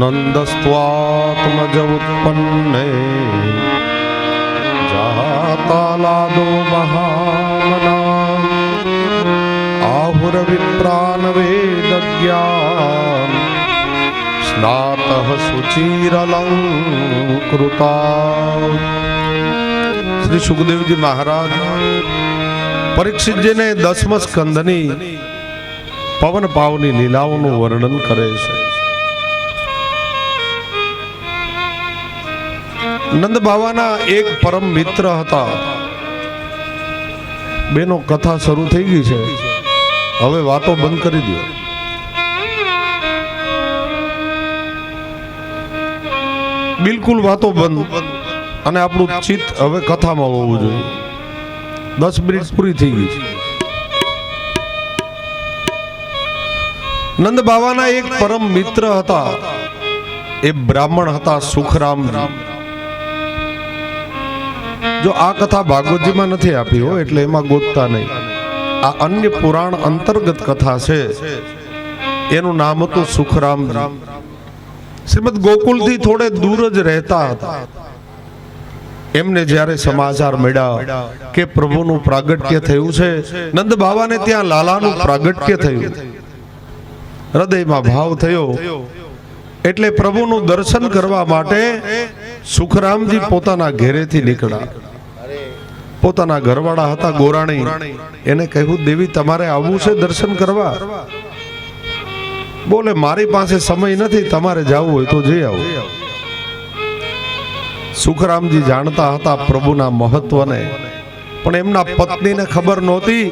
नंदस्त्वात्मज उत्पन्ने जातालादो महामना आहुरविप्रान वेदज्ञान स्नातः सुचिरलंकृता। श्री सुखदेव जी महाराज परीक्षित जी ने 10મ સ્કંદની પવન પાવની લીલાઓનું વર્ણન કરે છે। નંદ બાવાના એક પરમ મિત્ર હતા। બેનો કથા શરૂ થઈ ગઈ છે, હવે વાતો બંધ કરી દો। બિલકુલ વાતો બંધ અને આપણું ચિત્ત હવે કથામાં હોવું જોઈએ। 10 મિનિટ પૂરી થઈ ગઈ છે। નંદ બાવાના એક પરમ મિત્ર હતા, એ બ્રાહ્મણ હતા સુખરામજી। જો આ કથા ભાગવતજીમાં નથી આપી હો, એટલે એમાં ગોતતા નહીં। આ અન્ય પુરાણ અંતર્ગત કથા છે। એનું નામ હતું સુખરામજી। શ્રીમદ ગોકુલથી થોડે દૂર જ રહેતા હતા। એમને જ્યારે સમાચાર મળ્યા કે પ્રભુનું પ્રાગટ્ય થયું છે, નંદ બાવાને ત્યાં લાલાનું પ્રાગટ્ય થયું, હૃદયમાં ભાવ થયો। એટલે પ્રભુનું દર્શન કરવા માટે સુખરામજી પોતાના ઘેરેથી નીકળ્યા। પોતાના ઘરવાળા હતા ગોરાણી, એને કહ્યું દેવી તમારે આવવું છે દર્શન કરવા? બોલે મારી પાસે સમય નથી, તમારે જવું હોય તો જઈ આવો। સુખરામજી જાણતા હતા પ્રભુના મહત્વને, પણ એમના પત્નીને ખબર નહોતી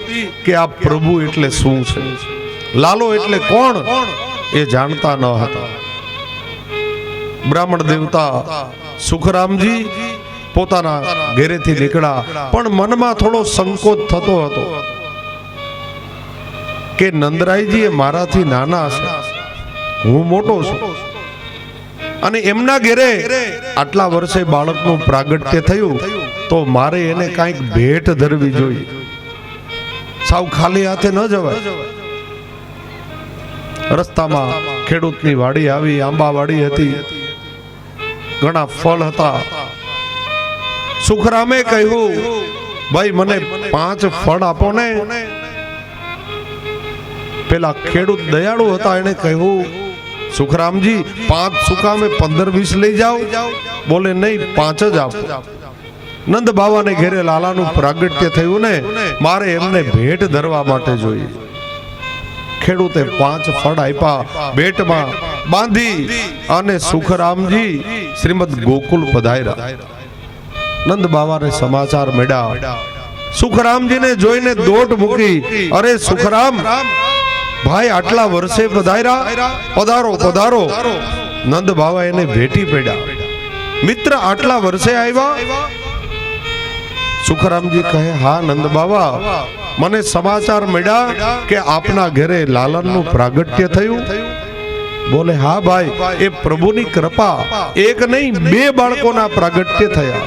કે આ પ્રભુ એટલે શું છે, લાલો એટલે કોણ એ જાણતા ન હતા। બ્રાહ્મણ દેવતા સુખરામજી પોતાના ઘેરેથી નીકળ્યા, પણ મનમાં થોડો સંકોચ થતો હતો કે નંદરાયજી એ મારાથી નાના છે, હું મોટો છું, અને એમના ઘેરે આટલા વર્ષે બાળકનું પ્રાગટ્ય થયું તો મારે એને કાંઈક ભેટ ધરવી જોઈએ, સાવ ખાલી હાથે ન જવાય। રસ્તામાં ખેડૂતની વાડી આવી, આંબા વાડી હતી, ઘણા ફળ હતા। સુખરામે કહ્યું ભાઈ મને 5 ફળ આપો ને। પેલા ખેડૂત દયાળુ હતા, એને કહ્યું સુખરામજી 5 સુકામે 15-20 લઈ જાઓ? બોલે નહીં, 5 જ આપો। નંદ બાવાને ઘેરે લાલાનું પ્રાગટ્ય થયું ને, મારે એમને ભેટ ધરવા માટે જોઈએ। ખેડૂતે 5 ફળ આપ્યા, ભેટમાં બાંધી અને સુખરામજી શ્રીમદ ગોકુલ પધાર્યા। નંદ બાવાને સમાચાર મળ્યા। સુખરામજીને જોઈને દોટ મૂકી, અરે સુખરામ ભાઈ આટલા વર્ષે પધાર્યા, પધારો પધારો। નંદ બાવા એને ભેટી પડ્યા, મિત્ર આટલા વર્ષે આવ્યા? સુખરામજી કહે હા નંદ બાવા, મને સમાચાર મળ્યા કે આપના ઘરે લાલનનું પ્રાગટ્ય થયું। બોલે હા ભાઈ, એ પ્રભુની કૃપા, એક નહીં 2 બાળકોના પ્રાગટ્ય થયા।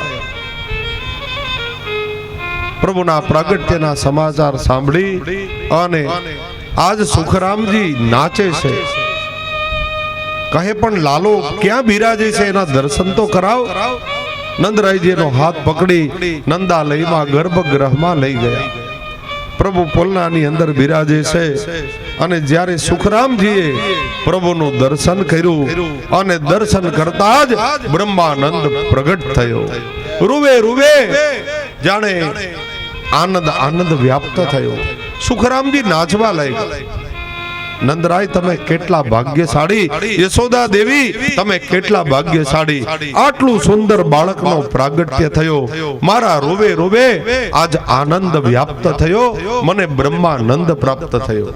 પ્રભુના પ્રાગટ્યના સમાચાર સાંભળી અને આજ સુખરામજી નાચે છે। કહે પણ લાલો ક્યાં બિરાજે છે, એના દર્શન તો કરાવ। નંદરાયજીનો હાથ પકડી નંદાલયમાં ગર્ભગૃહમાં લઈ ગયા। પ્રભુ પોલનાની અંદર બિરાજે છે, અને જ્યારે સુખરામજીએ પ્રભુનું દર્શન કર્યું અને દર્શન કરતા જ બ્રહ્માનંદ પ્રગટ થયો। રૂવે રૂવે જાણે આનંદ આનંદ વ્યાપ્ત થયો. સુખરામજી નાચવા લાગ્યા. નંદરાય તમે કેટલા ભાગ્યશાળી, યશોદા દેવી તમે કેટલા ભાગ્યશાળી, આટલું સુંદર બાળકનો પ્રાગટ્ય થયો, મારા રોવે રોવે આજ આનંદ વ્યાપ્ત થયો, મને બ્રહ્માનંદ પ્રાપ્ત થયો.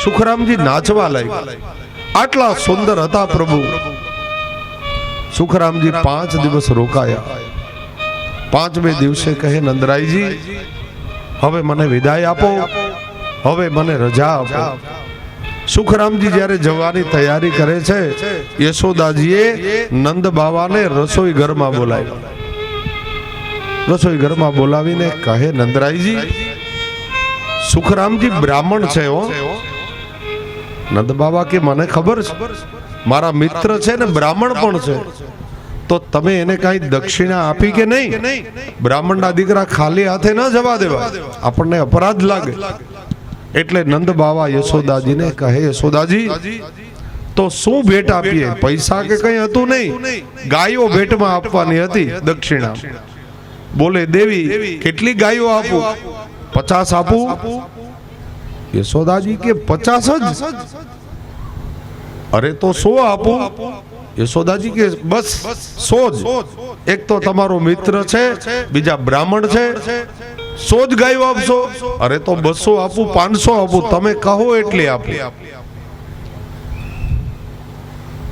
સુખરામજી નાચવા લાગ્યા. આટલા સુંદર હતા પ્રભુ. સુખરામજી 5 દિવસ રોકાયા. 5મે દિવસે કહે નંદરાયજી હવે મને વિદાય આપો, હવે મને રજા આપો. સુખરામજી જ્યારે જવાની તૈયારી કરે છે, યશોદાજીએ નંદ બાવાને રસોઈ ઘરમાં બોલાવ્યા. રસોઈ ઘરમાં બોલાવીને કહે નંદરાયજી સુખરામજી બ્રાહ્મણ છે હો. નંદ બાવા કે મને ખબર છે, મારા મિત્ર છે ને બ્રાહ્મણ પણ છે, તો તમે એને કઈ દક્ષિણા આપી કે નહીં? બ્રાહ્મણના દીકરા ખાલી હાથે ન જવા દેવા, આપણને અપરાધ લાગે. એટલે નંદ બાવા યશોદાજીને કહે યશોદાજી તો શું ભેટ આપીએ? પૈસા કે કઈ હતું નહીં, ગાયો ભેટમાં આપવાની હતી દક્ષિણા. બોલે દેવી કેટલી ગાયો આપું? 50 આપું? યશોદાજી કે 50 જ? અરે તો 100 આપું? યશોદાજી કે બસ 100 જ. એક તો તમારો મિત્ર છે, બીજા બ્રાહ્મણ છે, 100 જ ગાયો આપશો? અરે તો 200 આપું, 500 આપું, તમે કહો એટલે આપું.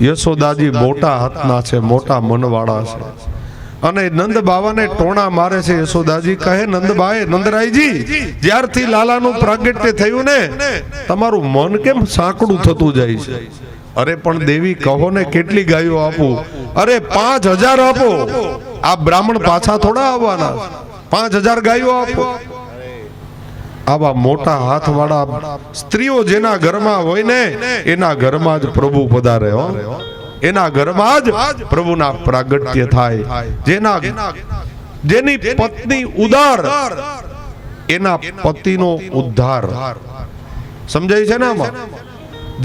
યશોદાજી મોટા હાથના છે, મોટા મનવાળા છે, અને નંદ બાવાને ટોણા મારે છે. યશોદાજી કહે નંદબાઈ નંદરાયજી જ્યારથી લાલાનું પ્રાગટ્ય થયું ને તમારું મન કેમ સાંકડું થતું જાય છે? અરે પણ દેવી કહો ને કેટલી ગાયો આપું? અરે 5000 આપો. આ બ્રાહ્મણ પાછા થોડા આવવાના, 5000 ગાયો આપો. આવા મોટા હાથવાળા સ્ત્રીઓ જેના ઘરમાં હોય ને એના ઘરમાં જ પ્રભુ પધારે હો. એના ઘરમાં જ પ્રભુના પ્રાગટ્ય થાય. જેની પત્ની ઉદાર એના પતિનો ઉદ્ધાર. સમજાય છે ને આમાં?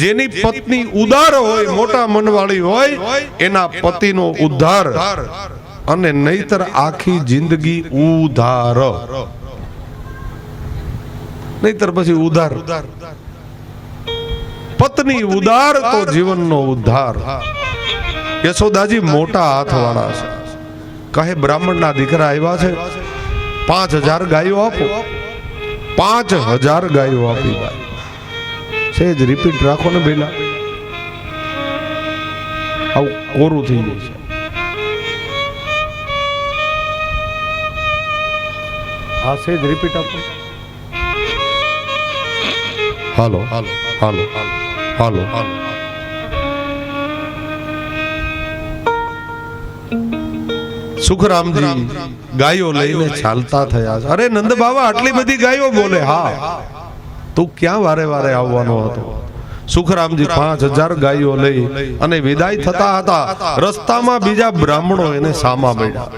જેની પત્ની ઉદાર હોય, મોટા મનવાળી હોય, એના પતિનો ઉદ્ધાર, અને નહીતર આખી જિંદગી ઉધાર. નહીતર પછી ઉધાર. પત્ની ઉદાર તો જીવનનો ઉદ્ધાર. યશોદાજી મોટા હાથવાળા છે. કહે બ્રાહ્મણના દીકરા આવ્યા છે, 5000 ગાયો આપો. 5000 ગાયો આપી. સેજ રિપીટ રાખો ને બેલા, આવું કોરું થઈ ગયું છે. હા સેજ રિપીટ આપો. હાલો હાલો હાલો હાલો હાલો. સુખરામજી ગાયો લઈને ચાલતા થયા. અરે નંદ બાવા આટલી બધી ગાયો? બોલે હા. તું ક્યાં વારે વારે આવવાનો હતો? સુખરામજી 5000 ગાયો લઈ અને વિદાય થતા હતા. રસ્તામાં બીજા બ્રાહ્મણો એને સામા મળ્યા.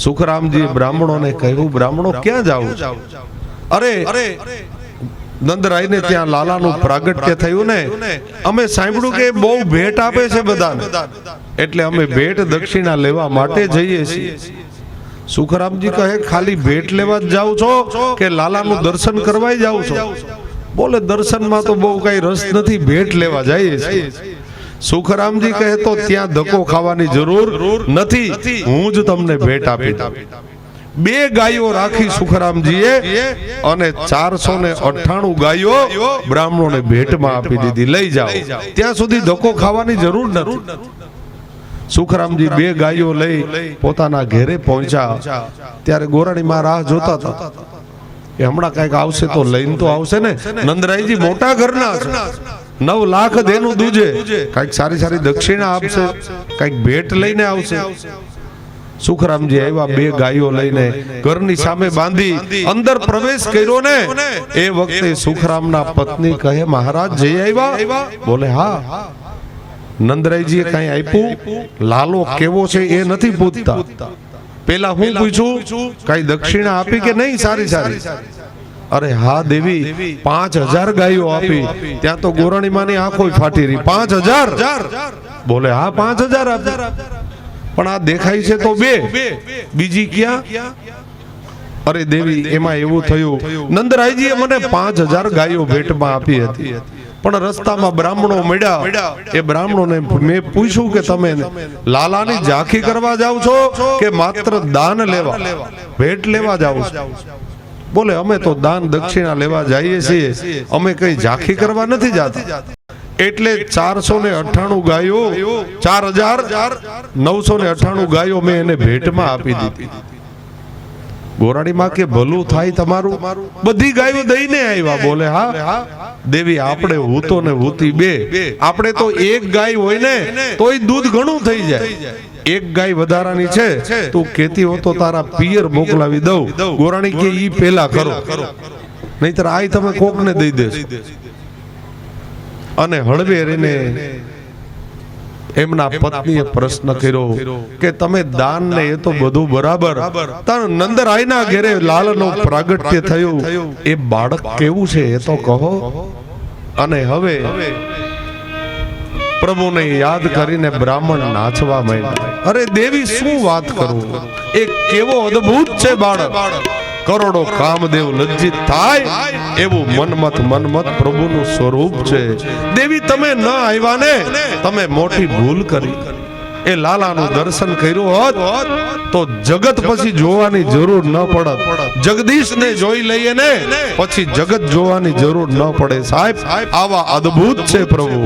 સુખરામજી બ્રાહ્મણોને કહ્યું બ્રાહ્મણો ક્યાં જાવ? અરે નંદરાયને ત્યાં લાલાનું પ્રાગટ્ય થયું ને, અમે સાંભળ્યું કે બહુ ભેટ આપે છે બધાને, એટલે અમે ભેટ દક્ષિણા લેવા માટે જઈએ છીએ. સુખરામજી કહે ખાલી ભેટ લેવા જ જાવ છો કે લાલાનું દર્શન કરવા જાવ છો? બોલે દર્શનમાં તો બહુ કઈ રસ નથી, ભેટ લેવા જઈએ છીએ. સુખરામજી કહે તો ત્યાં ધક્કો ખાવાની જરૂર નથી, હું જ તમને ભેટ આપી દઉં. 2 ગાયો રાખી સુખરામજીએ અને 498 ગાયો બ્રાહ્મણોને ભેટમાં આપી દીધી. લઈ જાઓ, ત્યાં સુધી ધક્કો ખાવાની જરૂર નથી. સુખરામજી 2 ગાયો લઈ પોતાના ઘરે પહોંચ્યા. ત્યારે ગોરાણી માં રાહ જોતા હતા કે હમણાં કઈક આવશે તો લઈને તો આવશે ને. નંદરાયજી મોટા ઘરના છે, 9 લાખ દેનું દૂજે, કઈક સારી સારી દક્ષિણા આપશે, કઈક ભેટ લઈને આવશે. સુખરામજી આવ્યા 2 ગાયો લઈને, ઘરની સામે બાંધી અંદર પ્રવેશ કર્યો ને એ વખતે સુખરામના પત્ની કહે મહારાજ જઈ આવ્યા? બોલે હા. નંદરાયજીએ કઈ આપ્યું? લાલો કેવો છે એ નથી પૂછતા, પેલા હું પૂછું કઈ દક્ષિણા આપી કે નહીં સારી સારી? અરે હા દેવી 5000 ગાયો આપી. ત્યાં તો ગોરાણી માની આંખો ફાટી રહી. 5000? બોલે હા 5000 આપી. પણ આ દેખાય છે તો 2, બીજી ક્યાં? અરે દેવી, એમાં એવું થયું, નંદરાયજીએ મને 5000 ગાયો ભેટમાં આપી હતી, પણ રસ્તામાં બ્રાહ્મણો મળ્યા. એ બ્રાહ્મણોને મેં પૂછ્યું કે તમે લાલાની ઝાંખી કરવા જાવ છો કે માત્ર દાન લેવા, ભેટ લેવા જાવ છો? બોલે અમે તો દાન દક્ષિણા લેવા જઈએ છીએ, અમે કઈ ઝાંખી કરવા નથી જતા. એટલે 498 ગાયો, 4998 ગાયો મેં એને ભેટમાં આપી દીધી. ગોરાણી માં કે ભલું થાય તમારું, બધી ગાયો દઈને આવ્યા. બોલે હા દેવી, આપણે હૂતો ને હૂતી બે, આપણે તો એક ગાય હોય ને તોય દૂધ ઘણું થઈ જાય. એક ગાય વધારાની છે, તું કેતી હો તો તારા પિયર મોકલાવી દઉં. ગોરાણી કે ઈ પેલા કરો, નહીતર આય તમે કોકને દઈ દેશો. અને હળવે રહીને એમના પત્નીએ પ્રશ્ન કર્યો કે તમે દાન ને એ તો બધું બરાબર, નંદરાયના ઘેરે લાલનો પ્રાગટ્ય થયું, એ બાળક કેવું છે એ તો કહો. અને હવે પ્રભુને યાદ કરીને બ્રાહ્મણ નાચવા માંડ્યા. અરે દેવી, શું વાત કરું, એ કેવો અદ્ભુત છે બાળક, કરોડો કામદેવ લજ્જિત થાય એવું મન્મથ પ્રભુનું સ્વરૂપ છે. દેવી, તમે ન આવ્યા ને, તમે મોટી ભૂલ કરી. એ લાલાનું દર્શન કર્યું હોત તો જગત પછી જોવાની જરૂર ન પડત. જગદીશને જોઈ લઈએ ને પછી જગત જોવાની જરૂર ન પડે. સાહેબ, આવા અદ્ભુત છે પ્રભુ.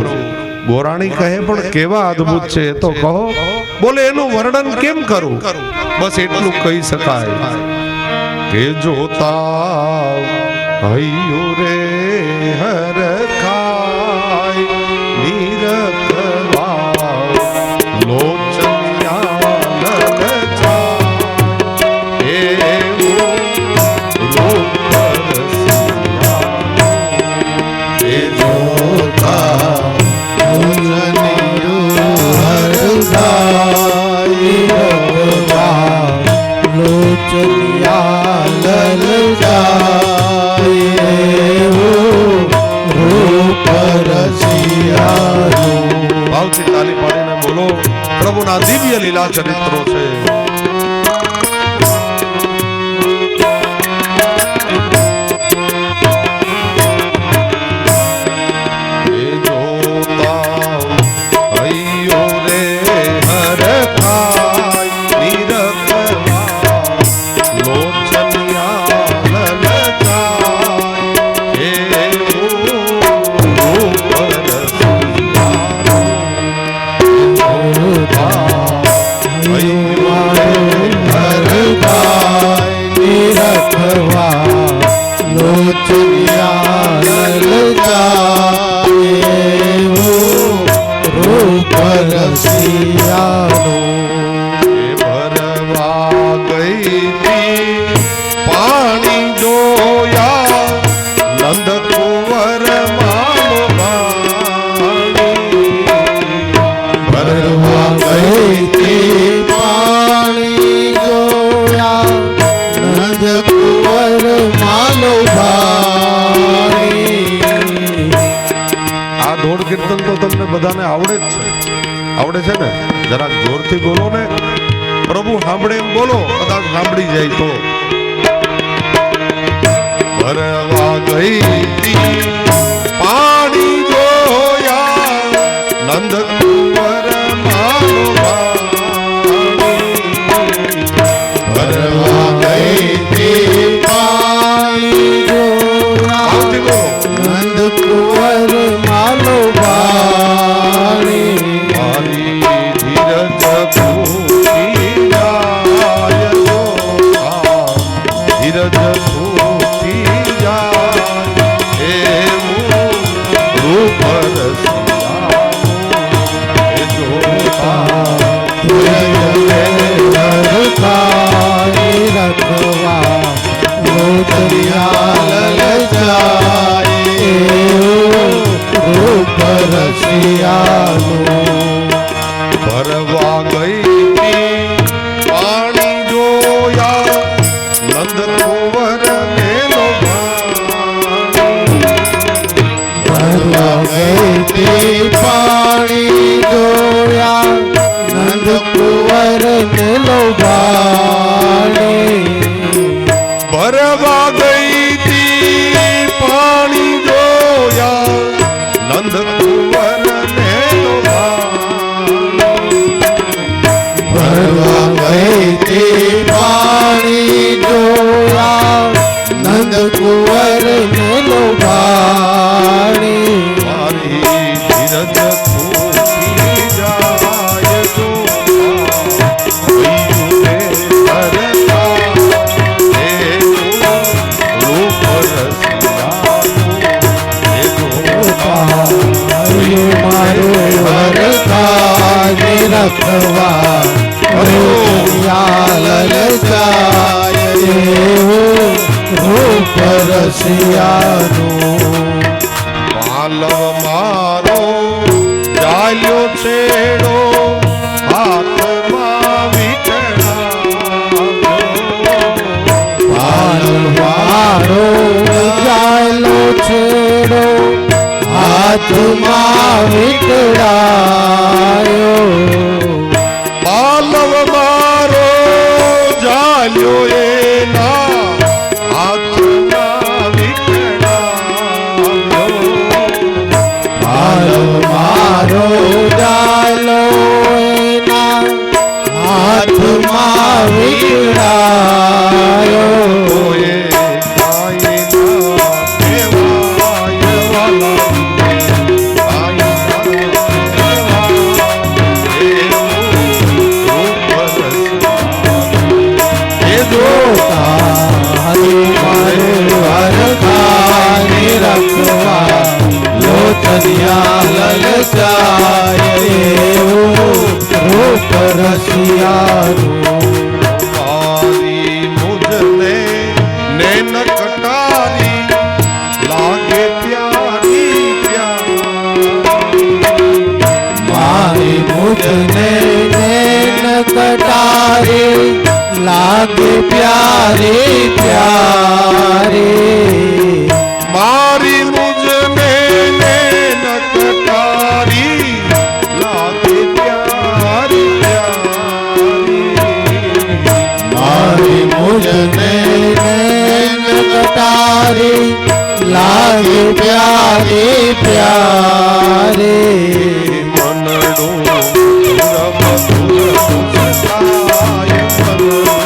ગોરાણી કહે પણ કેવા અદ્ભુત છે એ તો કહો. બોલે એનું વર્ણન કેમ કરું? બસ એટલું કહી શકાય કે જોતા હૈયો રે હરખાય નીરખવા લોચનિયા લલચા એવું રૂપ રસિયા એ જોતા ભાવથી તાલી પાડીને બોલો, પ્રભુના દિવ્ય લીલા ચરિત્રો છે. બધાને આવડે જ છે, આવડે છે ને? જરાક જોરથી બોલો ને, પ્રભુ સાંભળે એમ બોલો, કદાચ સાંભળી જાય તો. ભરવા ગઈ પાણી જોયા નંદ કુંવર માનો ભરવા ગઈ પાણી જોયા નંદ કુંવર માનો ભરવા ગઈ પાણી જોયા નંદ કુંવર મેલો ભરવા ગઈ પાણી જોયા નંદ કુંવર મેલો નંદ કુંવર ને ભરવા ગઈ તે પાણી જોયા નંદ કુંવર ને લોભાણી મારી ધીરજ ખૂટી જાય જો રખવા લલચાય એવું રૂપ રસિયાનું પાલવ મારો ચાલ્યો છેડો હાથમાં વીટણા પાલવ મારો ચાલ્યો છેડો હાથમાં વીટડાયો પાલવ મારો ચાલ્યો એના હાથમાં વીટણા પાલવ મારો ચાલ્યો એના હાથમાં વીટડાયો લલચાય એવું રૂપ રસિયાનું મારી મુજને નૈન કટારી લાગે પ્યારી પ્યારી મારી મુજને નૈન કટારી લાગે પ્યારી પ્યારી મારી મુજને નૈન કટારી લાગે પ્યારી પ્યારી મારી મુજને નૈન કટારી લાગે પ્યારી પ્યારી મનડું મધુર મુસ્કાય મધુર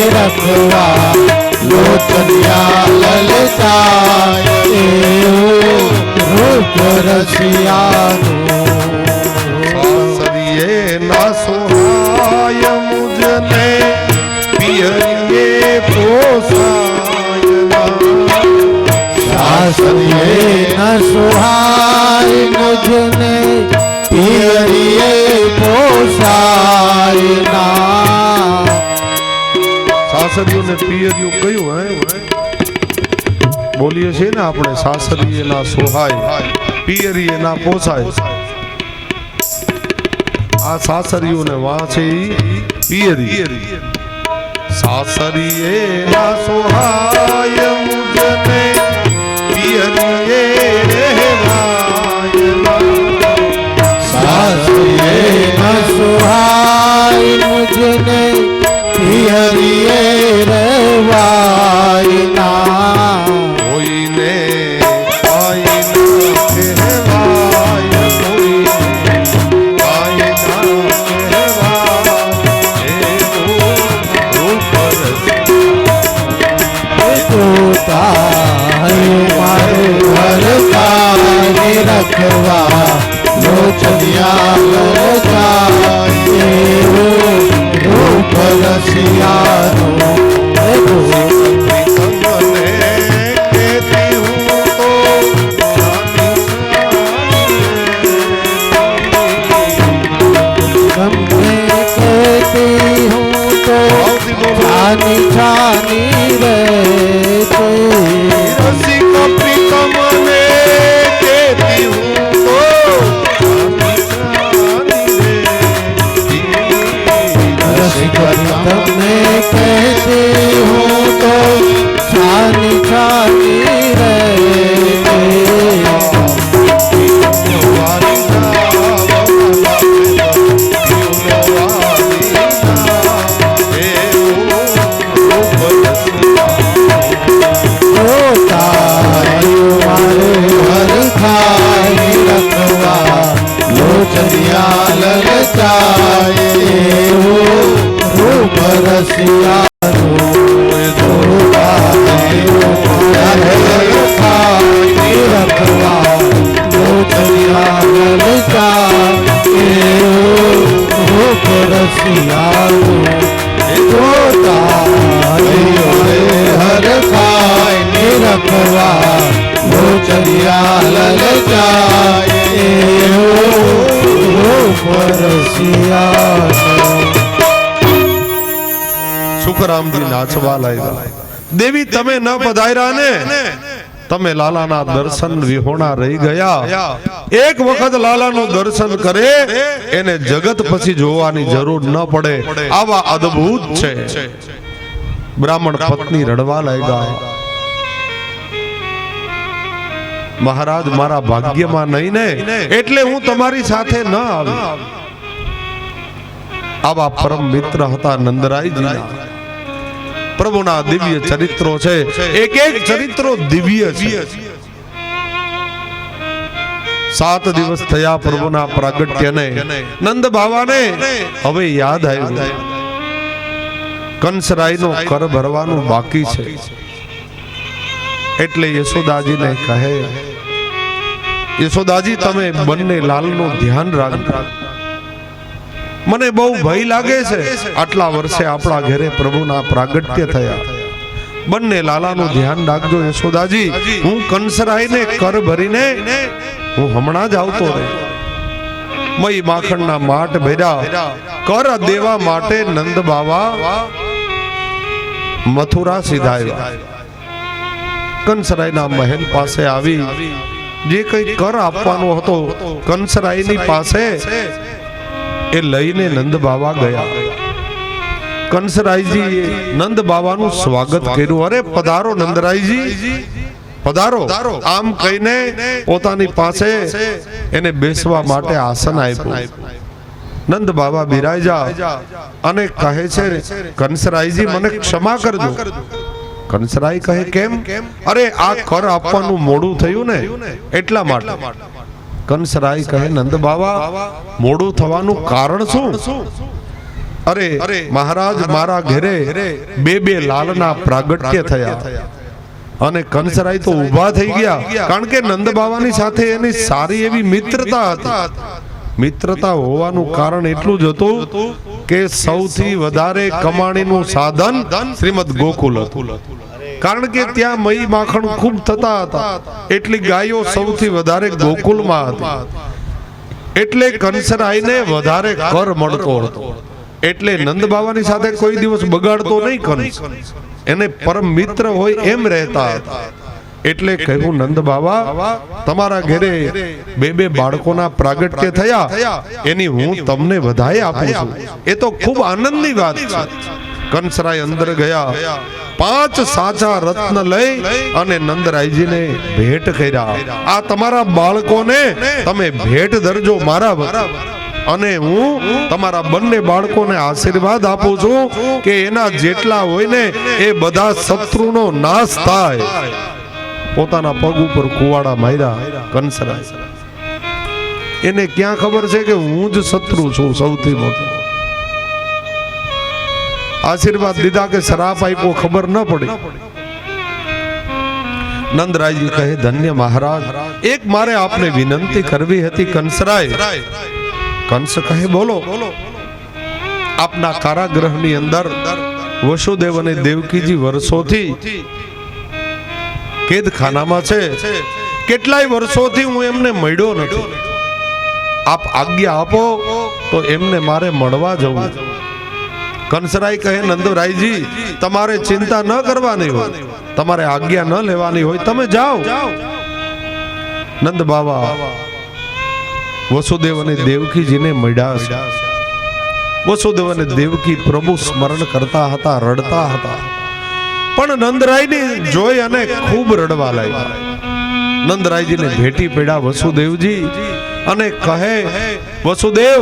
રખવા લોચનિયા લલચાય એવું રૂપ રસિયાનું સાસરીએ ના સોહાય મુજને પિયરીએ પોસાય સાસરીએ ન સુહાય મુજને પિયરીએ પોસાય ના સાસરીઓને પિયરીઓ કયું હે બોલીએ છીએ ને આપણે સાસરીએ ના સોહાય પિયરીએ ના પોસાય આ સાસરીઓને વાં છે પિયરી સાસરીએ ના સોહાય મુજને પિયરીએ સાસરીએ ન સુહાય મુજને પિયરીએ રહેવાય ના કોઈને આઈ ન કહેવાય કોઈને આઈ ન કહેવાય રૂપ મારું ઘર સુખરામજી નાચવા લાગ્યા. દેવી તમે ન પધાર્યા ને, તમે લાલાના દર્શન વિહોણા રહી ગયા. એક વખત લાલાનું દર્શન કરે એને જગત પછી જોવાની જરૂર ન પડે. આવા અદ્ભુત છે. બ્રાહ્મણ પત્ની રડવા લાગ્યા. મહારાજ મારા ભાગ્યમાં નહીં ને એટલે હું તમારી સાથે ન આવી. આવા પરમ મિત્ર હતા નંદરાયજીના. પ્રભુના દિવ્ય ચરિત્રો છે. એક એક ચરિત્રો દિવ્ય છે. 7 દિવસ થયા પ્રભુના પ્રાગટ્યને. નંદ બાવાને હવે યાદ આવ્યું કંસરાયનો કર ભરવાનું બાકી છે. એટલે યશોદાજીને કહે, યશોદાજી તમે બંને લાલનું ધ્યાન રાખજો. મને બહુ ભય લાગે છે. આટલા વર્ષે આપણા ઘરે પ્રભુના પ્રાગટ્ય થયા. બંને લાલાનું ધ્યાન રાખજો યશોદાજી. હું કંસરાયને કર ભરીને હું હમણાં જ આવતો રહે. મય માખણના માટ ભર્યા કર દેવા માટે નંદ બાવા મથુરા સીધાયા. કંસરાયના મહેલ પાસે આવી જે કઈ કર આપવાનો હતો કંસરાયની પાસે એ લઈને નંદ બાવા ગયા. કંસરાયજી નંદ બાવાનું સ્વાગત કર્યું. અરે પધારો નંદરાયજી પધારો. આમ કહીને પોતાની પાસે એને બેસવા માટે આસન આપ્યું. નંદ બાવા બિરાજા અને કહે છે, કંસરાયજી મને ક્ષમા કરજો. કંસરાય કહે, કેમ? અરે આ કર આપવાનું મોડું થયું ને એટલા માટે. કંસરાય કહે, નંદ બાવા મોડું થવાનું કારણ શું? અરે મહારાજ મારા ઘરે બે લાલના પ્રાગટ્ય થયા. અને કંસરાય તો ઊભા થઈ ગયા. કારણ કે નંદ બાવાની સાથે એની સારી એવી મિત્રતા હતી. મિત્રતા હોવાનું કારણ એટલું જ હતું કે સૌથી વધારે કમાણીનું સાધન શ્રીમદ ગોકુલ હતું. કારણ કે ત્યાં મઈ માખણ ખૂબ થતા હતા. એટલી ગાયો સૌથી વધારે ગોકુલમાં હતી. એટલે કંસરાયને વધારે કર મળતો હતો. એટલે નંદ બાવાની સાથે કોઈ દિવસ બગાડતો નહીં કંસ. એને પરમ મિત્ર હોય એમ રહેતા હતા. એટલે કહ્યું, નંદ બાવા તમારા ઘરે બે બાળકોના પ્રાગટ્ય થયા એની હું તમને વધાઈ આપું છું. એ તો ખૂબ આનંદની વાત છે. કંસરાય અંદર ગયા. 5 સાચા રત્ન લઈ અને નંદરાયજીને ભેટ કર્યા. આ તમારા બાળકોને તમે ભેટ ધરજો મારા વતી. અને હું તમારા બંને બાળકોને આશીર્વાદ આપું છું કે એના જેટલા હોય ને એ બધા શત્રુનો નાશ થાય. પોતાના પગ ઉપર કુવાડા માર્યા કંસરાય. એને ક્યાં ખબર છે કે હું જ શત્રુ છું સૌથી મોટો. આશીર્વાદ દીધા કે શ્રાપ આપ્યો ખબર ન પડી. નંદરાયજી કહે, ધન્ય મહારાજ, એક મારે આપને વિનંતી કરવી હતી કંસરાય. કંસ કહે, બોલો. આપના કારાગૃહની અંદર વસુદેવ અને દેવકીજી વર્ષોથી કેદખાનામાં છે. કેટલાય વર્ષોથી હું એમને મળ્યો નથી. આપ આજ્ઞા આપો તો એમને મારે મળવા જવું. કંસરાય કહે, નંદરાયજી તમારે ચિંતા ન કરવાની હોય, તમારે આજ્ઞા ન લેવાની હોય, તમે જાઓ. નંદ બાવા વસુદેવ અને દેવકીજીને મળ્યા છે. વસુદેવ અને દેવકી પ્રભુ સ્મરણ કરતા હતા, રડતા હતા. પણ નંદરાયને જોઈ અને ખૂબ રડવા લાગ્યા. નંદરાયજીને ભેટી પડ્યા વસુદેવજી અને કહે, વસુદેવ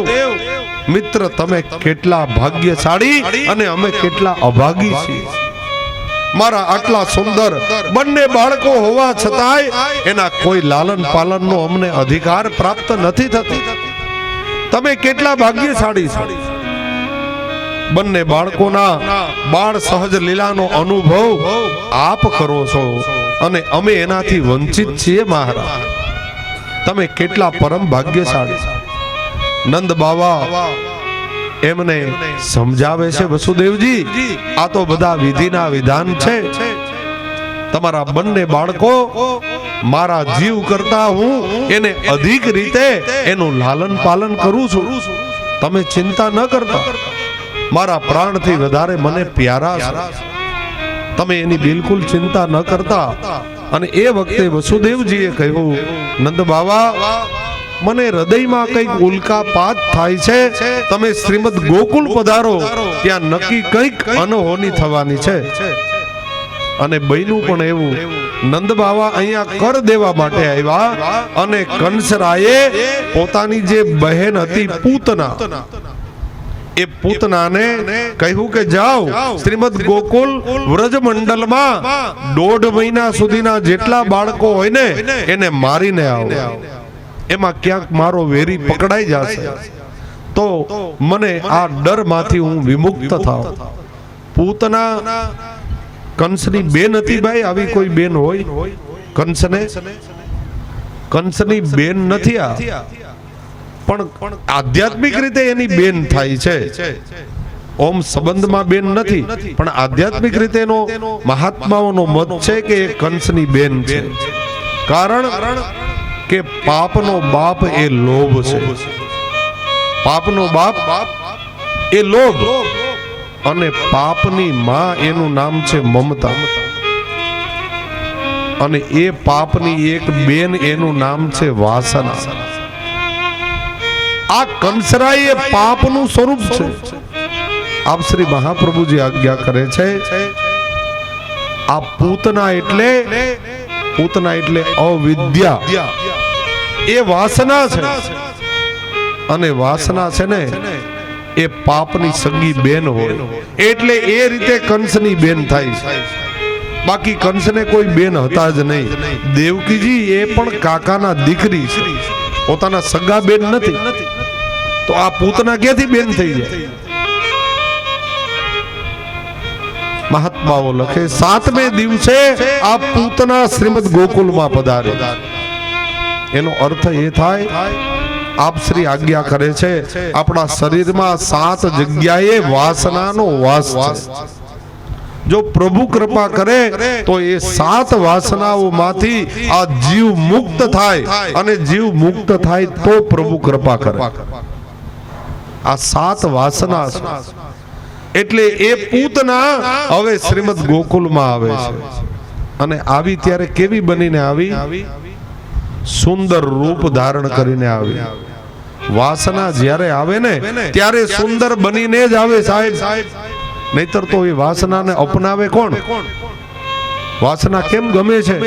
મિત્ર તમે કેટલા ભાગ્યશાળી અને અમે કેટલા અભાગી છીએ. મારા આટલા સુંદર બંને બાળકો હોવા છતાંય એના કોઈ લાલન પાલનનો અમને અધિકાર પ્રાપ્ત નથી થતો. તમે કેટલા ભાગ્યશાળી છો. બંને બાળકોના બાળ સહજ લીલાનો અનુભવ આપ કરો છો અને અમે એનાથી વંચિત છીએ મહારાજ. તમે કેટલા પરમ ભાગ્યશાળી. નંદ બાવા એમને સમજાવે છે, વસુદેવજી આ તો બધા વિધિના વિધાન છે. તમારા બંને બાળકો મારા જીવ કરતા હું એને અધિક રીતે એનું લાલન પાલન કરું છું. તમે ચિંતા ન કરતા. મારા પ્રાણથી વધારે મને પ્યારા છે. તમે એની બિલકુલ ચિંતા ન કરતા. અને એ વખતે વસુદેવજીએ કહ્યું, નંદ બાવા, મને હૃદયમાં કંઈક ઉલ્કાપાત થાય છે. તમે શ્રીમદ ગોકુળ પધારો, ત્યાં નક્કી કંઈક અનહોની થવાની છે. અને બન્યું પણ એવું. નંદ બાવા અહીંયા કર દેવા માટે આવ્યા અને કંસરાયે પોતાની જે બહેન હતી પૂતના, એ પૂતનાને કહ્યું કે જાઓ શ્રીમદ ગોકુલ વ્રજમંડલમાં 1.5 મહિના સુધીના જેટલા બાળકો હોય ને એને મારીને આવો. એમાં ક્યાંક મારો વેરી પકડાઈ જશે તો મને આ ડરમાંથી હું વિમુક્ત થાઉં. પૂતના કંસની બેન હતી. ભાઈ, આવી કોઈ બેન હોય કંસની બેન નથી આ, પણ આધ્યાત્મિક રીતે એની બેન થાય છે. ઓમ સંબંધમાં બેન નથી, પણ આધ્યાત્મિક રીતે એનો મહાત્માઓનો મત છે કે એ કંસની બેન છે. કારણ કે પાપનો બાપ એ લોભ છે. પાપનો બાપ એ લોભ, અને પાપની માં એનું નામ છે મમતા, અને એ પાપની એક બેન એનું નામ છે વાસના. આ કંસરાય એ પાપનું સ્વરૂપ છે. આપ શ્રી મહાપ્રભુજી આજ્ઞા કરે છે, આ પૂતના એટલે અવિદ્યા, એ વાસના છે. અને વાસના છે ને એ પાપની સગી બેન હોય, એટલે એ રીતે કંસની બેન થાય છે. બાકી કંસને કોઈ બેન હતા જ નહીં. દેવકીજી એ પણ કાકાના દીકરી છે, પોતાના સગા બેન નથી. તો આ પૂતના ક્યાંથી બેન થઈ જાય? મહાત્માઓ લખે 7મે દિવસે આ પૂતના શ્રીમદ ગોકુલમાં પધારે. એનો અર્થ એ થાય, આપ શ્રી આજ્ઞા કરે છે, આપણા શરીરમાં 7 જગ્યાએ વાસનાનો વાસ છે. જો પ્રભુ કૃપા કરે તો એ 7 વાસનાઓમાંથી આ જીવ મુક્ત થાય, અને જીવ મુક્ત થાય તો પ્રભુ કૃપા કરે. આ 7 વાસના છે. એટલે એ પૂતના હવે શ્રીમદ ગોકુલમાં આવે છે. અને આવી ત્યારે કેવી બનીને આવી? સુંદર રૂપ ધારણ કરીને આવી. વાસના જ્યારે આવે ને ત્યારે સુંદર બનીને જ આવે સાહેબ. નહીતર તો એ વાસનાને અપનાવે કોણ? વાસના કેમ ગમે છે?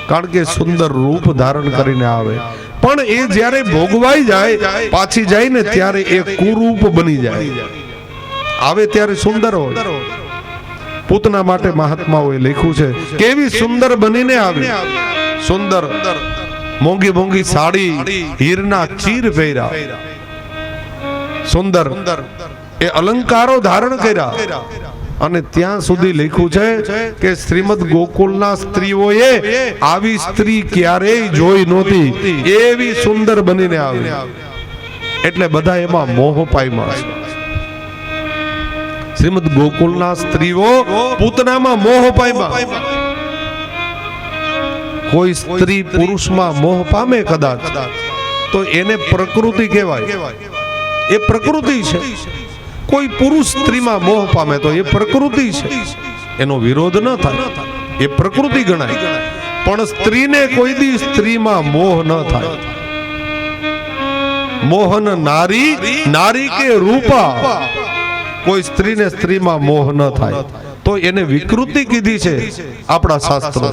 કારણ કે સુંદર રૂપ ધારણ કરીને આવે. પણ એ જ્યારે ભોગવાઈ જાય, પાછી જાય ને, ત્યારે એ કુરૂપ બની જાય. આવે ત્યારે સુંદર હોય. પૂતના માટે મહાત્માઓએ લખ્યું છે, કેવી સુંદર બનીને આવી. સુંદર મોંઘી મોંઘી સાડી, હીરના ચીર પહેર્યા, સુંદર એ અલંકારો ધારણ કર્યા. અને ત્યાં સુધી લખ્યું છે કે શ્રીમદ ગોકુલના સ્ત્રીઓએ આવી સ્ત્રી ક્યારેય જોઈ નહોતી, એવી સુંદર બનીને આવી. એટલે બધા એમાં મોહ પામ્યા છે. શ્રીમદ ગોકુલના સ્ત્રીઓ પૂતનામાં મોહ પામ્યા. કોઈ સ્ત્રી પુરુષમાં મોહ પામે કદાચ, તો એને પ્રકૃતિ કહેવાય. એ પ્રકૃતિ છે. કોઈ પુરુષ સ્ત્રીમાં મોહ પામે તો એ પ્રકૃતિ છે, એનો વિરોધ ન થાય, એ પ્રકૃતિ ગણાય. પણ સ્ત્રીને કોઈ દી સ્ત્રીમાં મોહ ન થાય. મોહન નારી, નારી કે રૂપા. કોઈ સ્ત્રીને સ્ત્રીમાં મોહ ન થાય તો એને વિકૃતિ કીધી છે આપણા શાસ્ત્રો.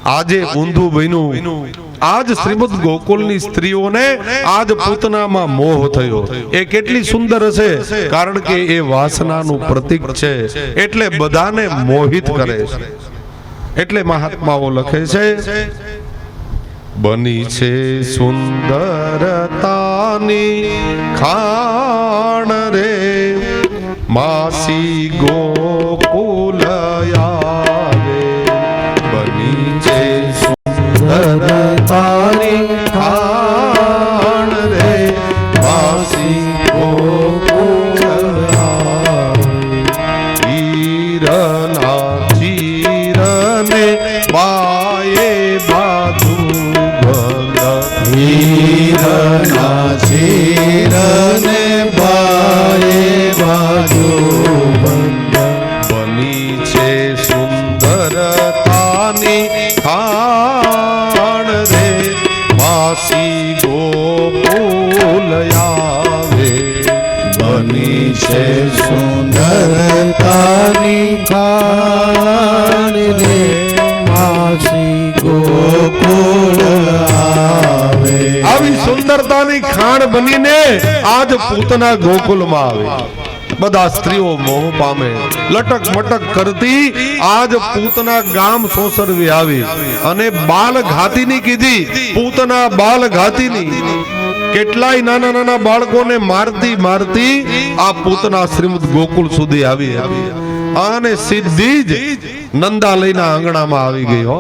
આજે ઊંધું બન્યું. આજ શ્રીમદ ગોકુલની સ્ત્રીઓને આજ પૂતનામાં મોહ થયો. એ કેટલી સુંદર હશે, કારણ કે એ વાસનાનું પ્રતીક છે, એટલે બધાને મોહિત કરે છે. એટલે મહાત્માઓ લખે છે, બની છે સુંદરતાની ખાણ રે, માસી ગોકુલ આવે. બની છે સુંદરતાની ખાણ રે, માસી ગોકુલ આવે. હીરના ચીરને બાએ બાજુ હીરના ચીરને બાએ બાજુ માસી ગોકુલ આવે બની છે સુંદરતાની ખાણ રે માસી ગોકુળ આવે. આવી સુંદરતાની ખાણ બનીને આજ પૂતના ગોકુલમાં આવે. બધા સ્ત્રીઓ મોહ પામે, લટક મટક કરતી આજ પૂતના ગામ સોસરવી આવી અને બાલ ઘાતીની કીધી. પૂતના બાલ ઘાતીની કેટલાય નાના નાના બાળકોને મારતી મારતી આ પૂતના શ્રીમદ ગોકુળ સુધી આવી અને સીધી જ નંદા લઈને આંગણામાં આવી ગઈ. હો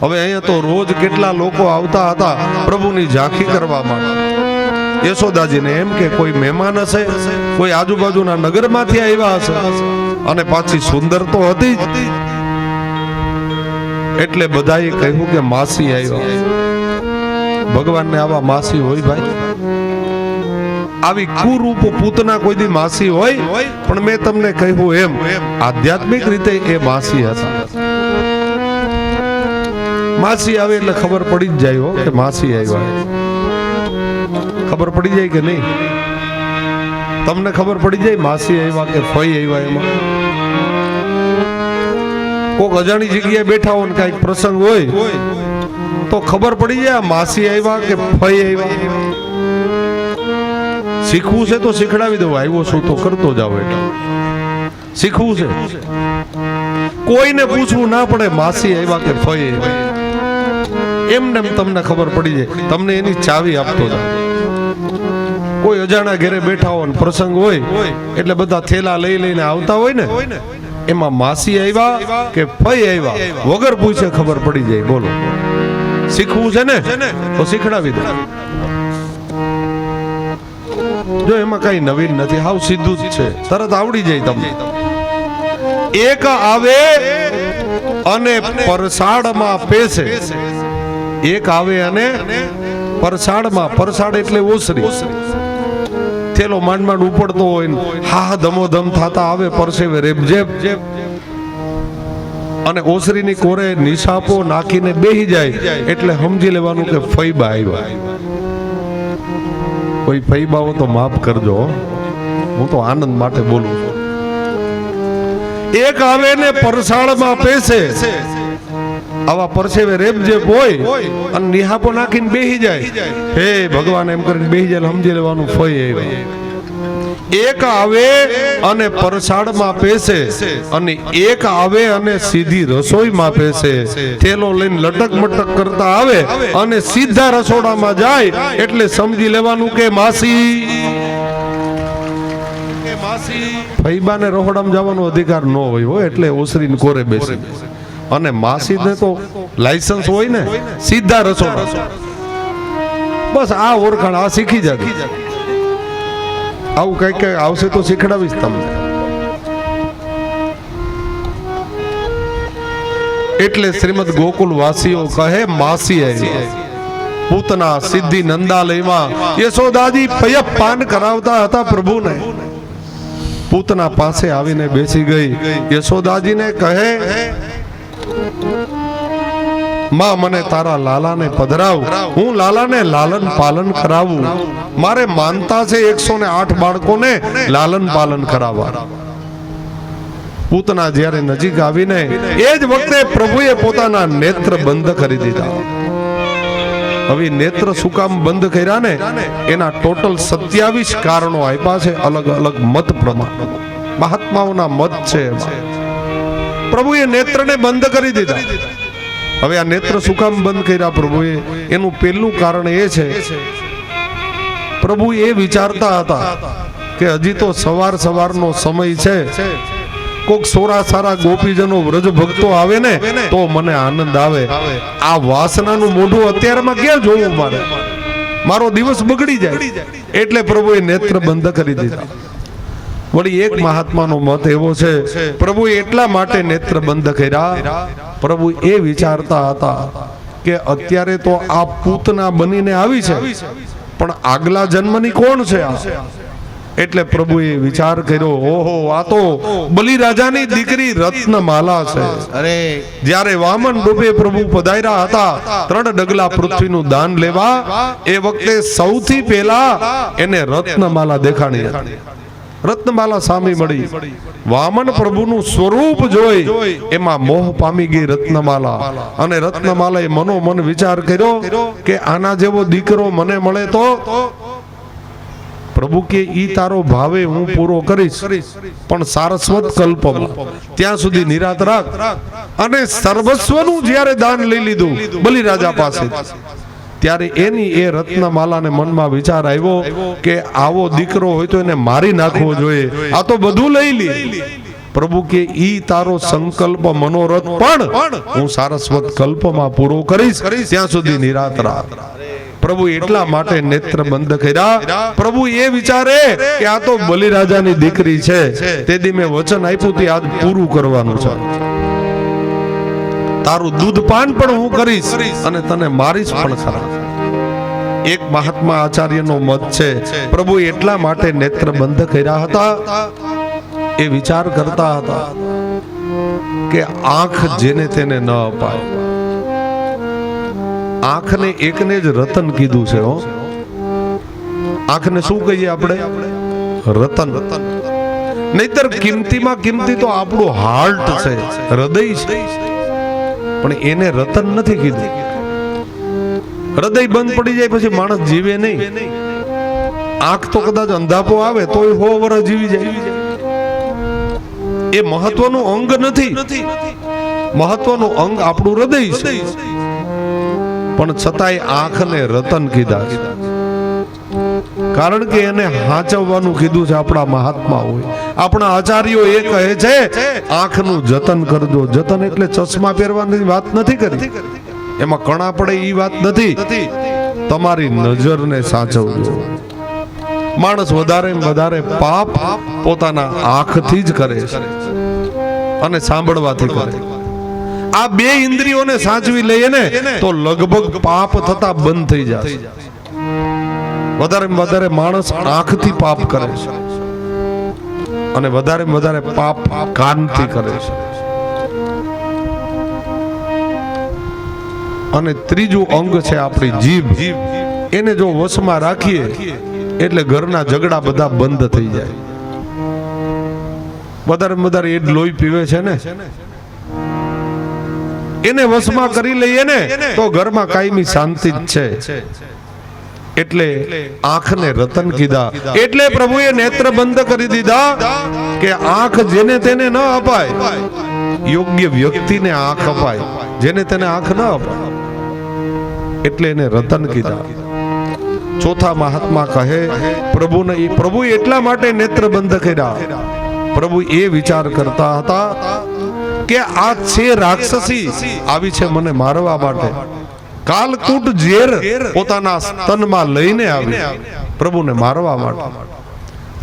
હવે અહીંયા તો રોજ કેટલા લોકો આવતા હતા પ્રભુની ઝાંખી કરવા માટે. યશોદાજીને એમ કે કોઈ મહેમાન હશે, કોઈ આજુબાજુના નગરમાંથી આવ્યા હશે અને પાછી સુંદર તો હતી જ. એટલે બધાએ કહ્યું કે માસી આવ્યા. ભગવાનને આવા માસી હોય ભાઈ? આવી કુરૂપ પૂતના કોઈ દી માસી હોય? પણ મેં તમને કહ્યું એમ આધ્યાત્મિક રીતે એ માસી હતા. માસી આવે એટલે ખબર પડી જ જાય હો કે માસી આવ્યા. ખબર પડી જાય કે નહીં? તમને ખબર પડી જાય માસી આવ્યા કે ફઈ આવ્યા? એમાં કોક અજાણી જગ્યાએ બેઠા હોય ને કઈક પ્રસંગ હોય તો ખબર પડી જાય માસી આવ્યા કે ફઈ આવ્યા. શીખવું છે તો શીખડાવી દઉં. આવ્યો છું તો કરતો જાવ. એટલે શીખવું છે, કોઈને પૂછવું ના પડે માસી આવ્યા કે ફઈ આવ્યા. એમને તમને ખબર પડી જાય. તમને એની ચાવી આપતો જાવ. કોઈ અજાણા ઘરે બેઠા હોય ને પ્રસંગ હોય એટલે બધા થેલા લઈ લઈને આવતા હોય ને, એમાં માસી આવ્યા કે ફઈ આવ્યા વગર પૂછે ખબર પડી જાય. બોલો, શીખવું છે ને તો શીખડાવી દે. જો એમાં કઈ નવીન નથી, હાવ સીધું જ છે, તરત આવડી જાય તમને. એક આવે અને પરસાળમાં પેસે. એક આવે અને પરસાળમાં, પરસાળ એટલે ઓસરી. થેલો માંડ માંડ ઉપડતો હોય ને હા ધમોધમ થાતા આવે પરસેવે રેબજેબ અને ઓસરીની કોરે નિશાપો નાખીને બેહી જાય એટલે સમજી લેવાનું કે ફઈબા આવ્યા. કોઈ ફઈબાઓ તો માફ કરજો, હું તો આનંદ માટે બોલું છું. એક આવે ને પરસાળમાં પેસે. આવા પરસેવે રેબજેબ હોય અને નિહાપો નાખીને બેહી જાય. હે ભગવાન એમ કરીને બેહી જાય સમજી લેવાનું ફઈ આવ્યા. એક આવે અને પરસાળમાં પેસે અને એક આવે અને સીધી રસોઈમાં પેસે. થેલો લઈને લટક મટક કરતા આવે અને સીધા રસોડામાં જાય એટલે સમજી લેવાનું કે માસી. ફઈબાને રસોડામાં જવાનો અધિકાર ન હોય એટલે ઓસરીને કોરે બેસે. અને માસીને તો લાયસન્સ હોય ને, સીધા રસોડા. બસ આ ઓળખાણ આ શીખી જાય. આવું કઈ કઈ આવશે તો શીખડાવીશ તમને. એટલે શ્રીમદ ગોકુલ વાસીઓ કહે માસી આવી. પૂતના સિદ્ધિ નંદાલયમાં યશોદાજી પયપ પાન કરાવતા હતા પ્રભુને. પૂતના પાસે આવીને બેસી ગઈ. યશોદાજીને કહે માં મને તારા લાલાને પધરાવ, હું લાલાને લાલન પાલન કરાવું. મારે માનતા છે 108 બાળકોને લાલન પાલન કરાવવા. પૂતના જ્યારે નજીક આવીને એ જ વખતે પ્રભુએ પોતાના નેત્ર બંધ કરી દીધા. હવે નેત્ર શું કામ બંધ કર્યા ને એના ટોટલ 27 કારણો આપ્યા છે, અલગ અલગ મત પ્રમાણે. મહાત્માઓના મત છે એમાં. પ્રભુએ નેત્રને બંધ કરી દીધા. હવે આ નેત્ર શું કામ બંધ કર્યા પ્રભુએ? એનું પહેલું કારણ એ છે, પ્રભુ એ વિચારતા હતા કે હજી તો સવાર સવારનો સમય છે, કોક સોરા સારા ગોપીજનો વ્રજ ભક્તો આવે ને તો મને આનંદ આવે. આ વાસનાનું મોઢું અત્યારમાં ક્યાં જોવું? મારો દિવસ બગડી જાય. એટલે પ્રભુએ નેત્ર બંધ કરી દીધા. વળી એક મહાત્માનો મત એવો છે, પ્રભુએ એટલા માટે નેત્ર બંધ કર્યા. પ્રભુ એ વિચારતા હતા કે અત્યારે તો આ પૂતના બનીને આવી છે, પણ આગલા જન્મની કોણ છે? એટલે પ્રભુએ વિચાર કર્યો, ઓહો, આ તો બલિરાજાની દીકરી રત્નમાલા છે. અરે જ્યારે વામન રૂપે પ્રભુ પધાર્યા હતા 3 ડગલા પૃથ્વીનું દાન લેવા, એ વખતે સૌથી પહેલા એને રત્નમાલા દેખાણી હતી. રત્નમાલા સામે મળી. વામન પ્રભુનું સ્વરૂપ જોઈ એમાં મોહ પામી ગઈ રત્નમાલા. અને રત્નમાલાએ મનોમન વિચાર કર્યો કે આના જેવો દીકરો મને મળે તો. પ્રભુ કે ઈ તારો ભાવે હું પૂરો કરીશ, પણ સારસ્વત કલ્પમાં ત્યાં સુધી નિરાત રાખ. અને સર્વસ્વનું જ્યારે દાન લઈ લીધું બલિરાજા પાસે, ત્યારે એની એ રત્નમાલાને મનમાં વિચાર આવ્યો કે આવો દીકરો હોય તો એને મારી નાખવો જોઈએ, આ તો બધું લઈ લે. પ્રભુ કે ઈ તારો સંકલ્પ મનોરથ પણ હું સારસ્વત કલ્પમાં પૂરો કરીશ, ત્યાં સુધી નિરાત રાખ. પ્રભુ એટલા માટે નેત્ર બંધ કર્યા. પ્રભુ એ વિચારે કે આ તો બલિરાજાની દીકરી છે, તેથી મેં વચન આપ્યું તે આજ પૂરું કરવાનું છે. તારું દૂધપાન પણ હું કરીશ અને તને મારીશ પણ ખરા. એક મહાત્મા આચાર્યનો મત છે, પ્રભુ એટલા માટે નેત્ર બંધ કર્યા હતા. એ વિચાર કરતા હતા કે આંખ જેને તેને ન અપાય. આંખને એકને જ રતન કીધું છે. હો, આંખને શું કહીએ આપણે? રતન. નહીતર કિંમતીમાં કિંમતી તો આપણું હાર્ટ છે, હૃદય છે, પણ એને રતન નથી કીધું. હૃદય બંધ પડી જાય પછી માણસ જીવે નહીં. આંખ તો કદાચ અંધાપો આવે તોય 100 વર્ષ જીવી જાય. એ મહત્વનું અંગ નથી. મહત્વનું અંગ આપણું હૃદય છે, પણ છતાંય આંખને રતન કીધા છે. કારણ કે એને હાચવવાનું કીધું છે આપણા મહાત્મા હોય. આપણા આચાર્યો એ કહે છે આંખનું જતન કરજો. જતન એટલે ચશ્મા પહેરવાની વાત નથી કરી, એમાં કણા પડે એ વાત નથી. તમારી નજરને સાચવજો. માણસ વધારે વધારે પાપ પોતાના આંખથી જ કરે છે અને સાંભળવાથી કરે. આ 2 ઇન્દ્રિયોને સાચવી લઈએ ને તો લગભગ પાપ થતા બંધ થઈ જાય. વધારે વધારે માણસ આંખથી પાપ કરે છે અને વધારે વધારે પાપ કાનથી કરે છે. અને ત્રીજું અંગ છે આપણી જીભ. એને જો વશમાં રાખીએ એટલે ઘરના ઝઘડા બધા બંધ થઈ જાય. વધારે વધારે એ લોહી પીવે છે ને, એને વશમાં કરી લઈએ ને તો ઘરમાં કાયમી શાંતિ જ છે. એટલે આંખને રતન કીધા. એટલે પ્રભુએ નેત્ર બંધ કરી દીધા કે આંખ જેને તેને ન અપાય. યોગ્ય વ્યક્તિને આંખ અપાય, જેને તેને આંખ ન અપાય. એટલે એને રતન કીધા. ચોથા મહાત્મા કહે પ્રભુ એટલા માટે નેત્ર બંધ કર્યા. પ્રભુ એ વિચાર કરતા હતા કે આ છે રાક્ષસી, આવી છે મને મારવા માટે. કાલકૂટ ઝેર પોતાના સ્તનમાં લઈને આવી પ્રભુને મારવા માટે.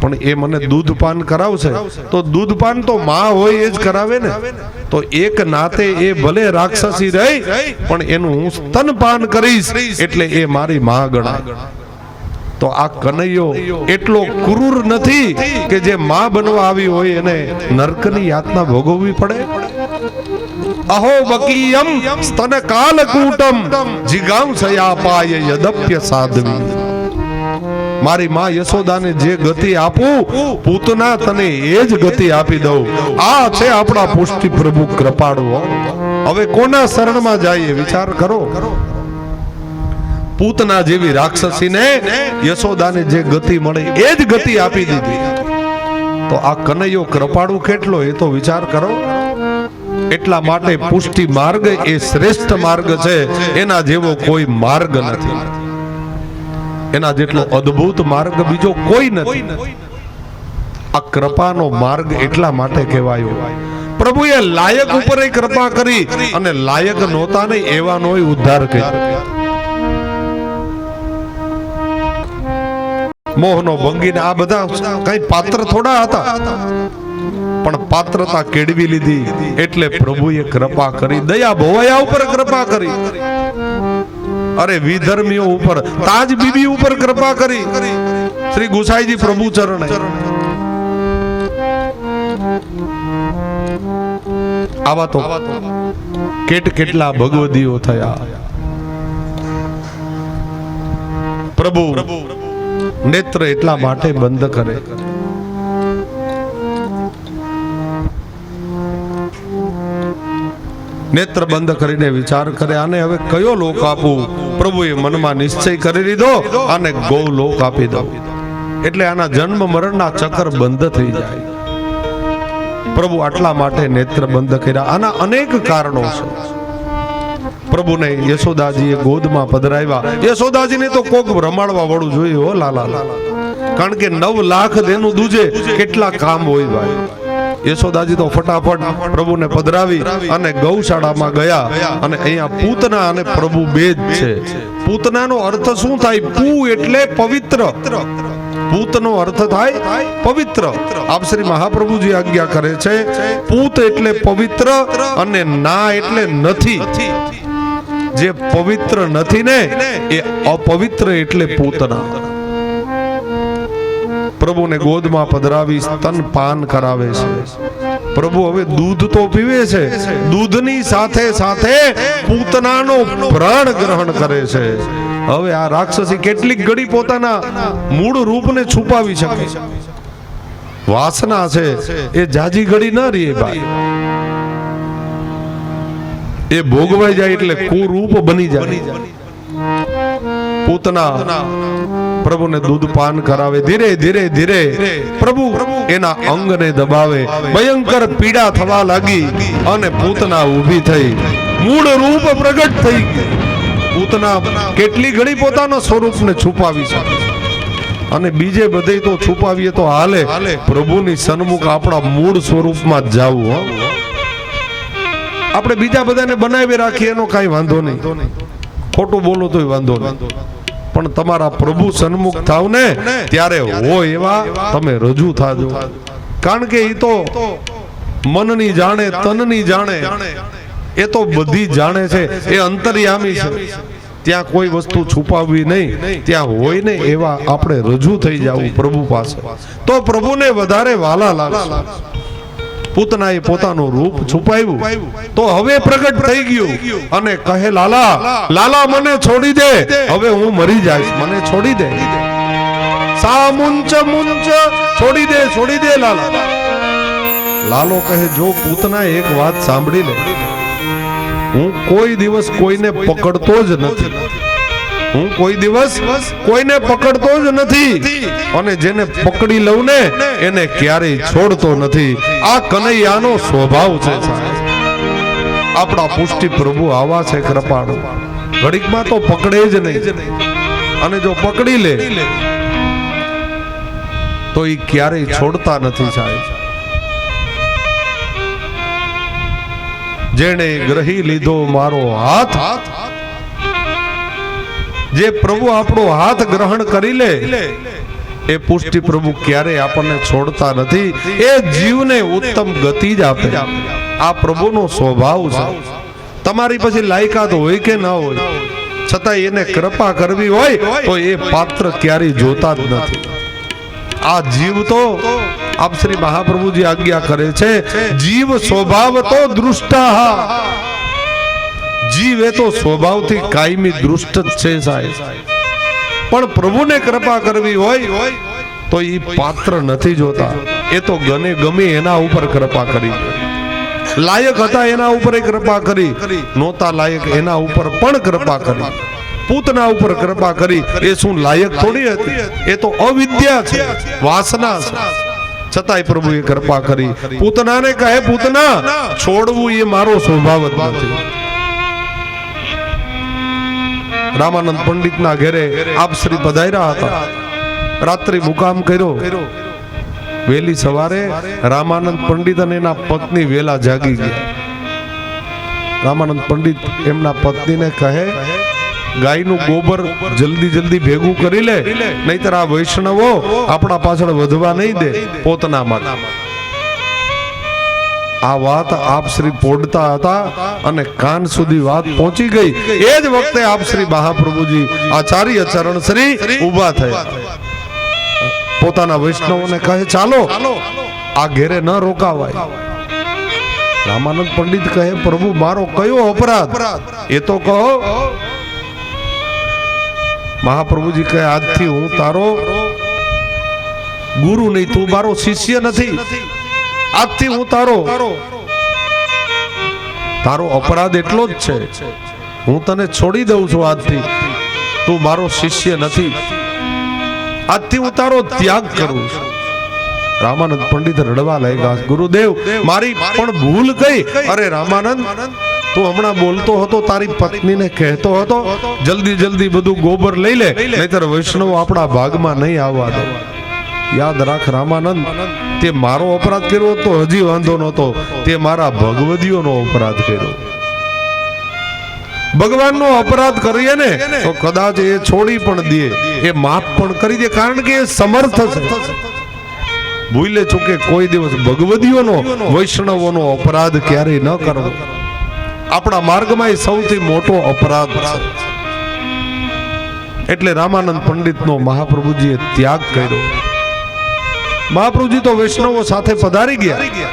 પણ એ મને દૂધપાન કરાવશે તો દૂધપાન તો માં હોય એ જ કરાવે ને. તો એક નાતે એ ભલે રાક્ષસી રહી, પણ એનું હું સ્તનપાન કરીશ એટલે એ મારી માં ગણાય. તો આ કનૈયો એટલો ક્રૂર નથી કે જે માં બનવા આવી હોય એને નરકની યાતના ભોગવવી પડે. અહો બકીયમ સ્તન કાલકૂટમ જિગાંસયા પાય યદપ્ય સાધવી. મારી માં યશોદાને જે ગતિ આપું, પૂતના તને એ જ ગતિ આપી દઉં. આ છે આપણા પુષ્ટિ પ્રભુ કૃપાળુ. હવે કોના શરણમાં જઈએ વિચાર કરો. પૂતના જેવી રાક્ષસીને યશોદાને જે ગતિ મળે એ જ ગતિ આપી દીધી. તો આ કનૈયો કૃપાળુ કેટલો એ તો વિચાર કરો. એટલા માટે પુષ્ટિ માર્ગ એ શ્રેષ્ઠ માર્ગ છે. એના જેવો કોઈ માર્ગ નથી. એના જેટલો અદ્ભુત માર્ગ બીજો કોઈ નથી. આ કૃપાનો માર્ગ એટલા માટે કહેવાયો. પ્રભુએ લાયક ઉપર કૃપા કરી અને લાયક નહોતા ને એવાનો ઉદ્ધાર કર્યો. મોહનો ભંગીને આ બધા કઈ પાત્ર થોડા હતા, પણ પાત્રતા કેળવી લીધી એટલે પ્રભુએ કૃપા કરી. દયા ભોવાયા ઉપર કૃપા કરી. અરે વિધર્મીઓ ઉપર, તાજ બીબી ઉપર કૃપા કરી શ્રી ગુસાઈજી પ્રભુ ચરણે. આવા તો કેટલા ભગવદીઓ થયા. પ્રભુ નેત્ર એટલા માટે બંધ કરે, નેત્ર બંધ કરીને વિચાર કરે આને હવે કયો લોક આપું. પ્રભુએ મનમાં નિશ્ચય કરી લીધો અને ગૌ લોક આપી દો. એટલે આના જન્મ મરણના ચક્ર બંધ થઈ જાય. પ્રભુ આટલા માટે નેત્ર બંધ કર્યા. આના અનેક કારણો છે. પ્રભુને યશોદાજીએ ગોદમાં પધરાવ્યા. યશોદાજીને તો કોક રમાડવા વાળું જોઈએ હો લાલા, કારણ કે 9 લાખ દેનું દૂજે કેટલા કામ હોય ભાઈ. યશોદાજી તો ફટાફટ પ્રભુને પધરાવી અને ગૌશાળામાં ગયા. અને અહીંયા પૂતના અને પ્રભુ બે જ છે. પૂતનાનો અર્થ શું થાય? પૂ એટલે પવિત્ર. પૂતનો અર્થ થાય પવિત્ર. આપ શ્રી મહાપ્રભુજી આજ્ઞા કરે છે પૂત એટલે પવિત્ર અને ના એટલે નથી. જે પવિત્ર નથી ને એ અપવિત્ર એટલે પૂતના. પ્રભુને ગોદમાં પધરાવી સ્તન પાન કરાવે છે. પ્રભુ હવે દૂધ તો પીવે છે, દૂધની સાથે સાથે પૂતનાનો પ્રાણ ગ્રહણ કરે છે. હવે આ રાક્ષસી કેટલીક ઘડી પોતાના મૂળ રૂપને છુપાવી શકે. વાસના છે એ જાજી ઘડી ન રહે ભાઈ. એ ભોગવાઈ જાય એટલે કુરૂપ બની જાય. પૂતના પ્રભુને દૂધ પાન કરાવે. ધીરે ધીરે ધીરે પ્રભુ એના અંગને દબાવે. ભયંકર પીડા થવા લાગી અને પૂતના ઊભી થઈ, મૂળ રૂપ પ્રગટ થઈ ગઈ. પૂતના કેટલી ઘડી પોતાના સ્વરૂપને છુપાવી શકે, અને બીજે બધે તો છુપાવીએ તો હાલે, પ્રભુની સન્મુખ આપણા મૂળ સ્વરૂપમાં જ જાવું. આપણે બીજા બધાને બનાવી રાખીએ એનો કાંઈ વાંધો નહીં, ખોટું બોલો તોય વાંધો નહીં, પણ તમારા પ્રભુ સન્મુખ થાવ ને ત્યારે હોય એવા તમે રજૂ થાજો. કારણ કે એ તો મનની જાણે, તનની જાણે, એ તો બધી જાણે છે. એ અંતર્યામી છે. ત્યાં કોઈ વસ્તુ છુપાવવી નહીં, ત્યાં હોય ને એવા આપણે રજૂ થઈ જવું પ્રભુ પાસે, તો પ્રભુને વધારે વાલા લાગશે. પૂતનાએ પોતાનું રૂપ છુપાવ્યું તો હવે પ્રગટ થઈ ગયું અને કહે લાલા, લાલા મને છોડી દે, હવે હું મરી જઈશ, મને છોડી દે. સા મુંચ મુંચ, છોડી દે, છોડી દે લાલા. લાલો કહે જો પૂતના એક વાત સાંભળી લે, હું કોઈ દિવસ કોઈને પકડતો જ નથી. હું કોઈ દિવસ કોઈને પકડતો જ નથી, અને જેને પકડી લઉં ને એને ક્યારેય છોડતો નથી. આ કનૈયાનો સ્વભાવ છે. આપણા પુષ્ટિ પ્રભુ આવા છે કૃપાળુ. ઘડીકમાં તો પકડે જ નહીં, અને જો પકડી લે તો એ ક્યારેય છોડતા નથી સાહેબ. જેણે ગ્રહી લીધો મારો હાથ, જે પ્રભુ આપણો હાથ ગ્રહણ કરી લે એ પુષ્ટિ પ્રભુ ક્યારેય આપણને છોડતા નથી. એ જીવને ઉત્તમ ગતિ જ આપે. આ પ્રભુનો સ્વભાવ છે. તમારી પછી લાયકાત હોય કે ના હોય, છતાં એને કૃપા કરવી હોય તો એ પાત્ર ક્યારેય જોતા જ નથી. આ જીવ તો આપ શ્રી મહાપ્રભુજી આજ્ઞા કરે છે જીવ સ્વભાવ તો દૃષ્ટા. જીવ એ તો સ્વભાવથી કાયમી દૃષ્ટ જ છે સાહેબ. પણ પ્રભુને કૃપા કરવી હોય તો એ પાત્ર નથી જોતા. એ તો ગમે એના ઉપર કૃપા કરી. લાયક હતા એના ઉપર કૃપા કરી, નહોતા લાયક એના ઉપર પણ કૃપા કરી. પૂતના ઉપર કૃપા કરી. એ શું લાયક થોડી હતી? એ તો અવિદ્યા છે, વાસના છે. છતાંય પ્રભુએ કૃપા કરી. પૂતનાને કહે પૂતના છોડવું એ મારો સ્વભાવ જ નથી. રામાનંદ પંડિતના ઘરે આપ શ્રી પધાર્યા હતા. રાત્રિ મુકામ કર્યો. વહેલી સવારે રામાનંદ પંડિત અને એના પત્ની વેલા જાગી ગયા. રામાનંદ પંડિત એમના પત્નીને કહે ગાયનું ગોબર જલ્દી ભેગું કરી લે, નહીતર આ વૈષ્ણવો આપણા પાછળ વધવા નહીં દે પોતનામાં. આ વાત આપ શ્રી પોડતા હતા અને કાન સુધી વાત પહોંચી ગઈ. એ જ વખતે આપ શ્રી મહાપ્રભુજી આચાર્ય ચરણ શ્રી ઊભા થયા. પોતાના વૈષ્ણવોને કહે, ચાલો આ ઘેરે ન રોકાવાય. રામાનંદ પંડિત કહે, પ્રભુ મારો કયો અપરાધ એ તો કહો. મહાપ્રભુજી કહે, આજથી હું તારો ગુરુ નહીં, તું મારો શિષ્ય નથી. આજથી હું તારો અપરાધ એટલો જ છે, હું તને છોડી દઉં છું. આજથી તું મારો શિષ્ય નથી. આજથી હું તારો ત્યાગ કરું છું. રામાનંદ પંડિત રડવા લાગ્યા, ગુરુદેવ મારી પણ ભૂલ કઈ? અરે રામાનંદ, તું હમણાં બોલતો હતો, તારી પત્નીને કહેતો હતો જલ્દી બધું ગોબર લઈ લે, નહીતર વૈષ્ણવ આપણા ભાગમાં નહીં આવવા દે. યાદ રાખ રામાનંદ, તે મારો અપરાધ કર્યો તો હજી વાંધો નહોતો, તે મારા ભગવદીઓનો અપરાધ કર્યો. ભગવાનનો અપરાધ કરીએ ને તો કદાચ એ છોડી પણ દે, એ માફ પણ કરી દે, કારણ કે એ સમર્થ છે. ભૂલે ચૂકે કોઈ દિવસ ભગવદીઓનો, વૈષ્ણવોનો અપરાધ ક્યારેય ન કરવો. આપણા માર્ગમાં એ સૌથી મોટો અપરાધ છે. એટલે રામાનંદ પંડિતનો મહાપ્રભુજીએ ત્યાગ કર્યો. મહાપ્રભુજી તો વૈષ્ણવો સાથે પધારી ગયા.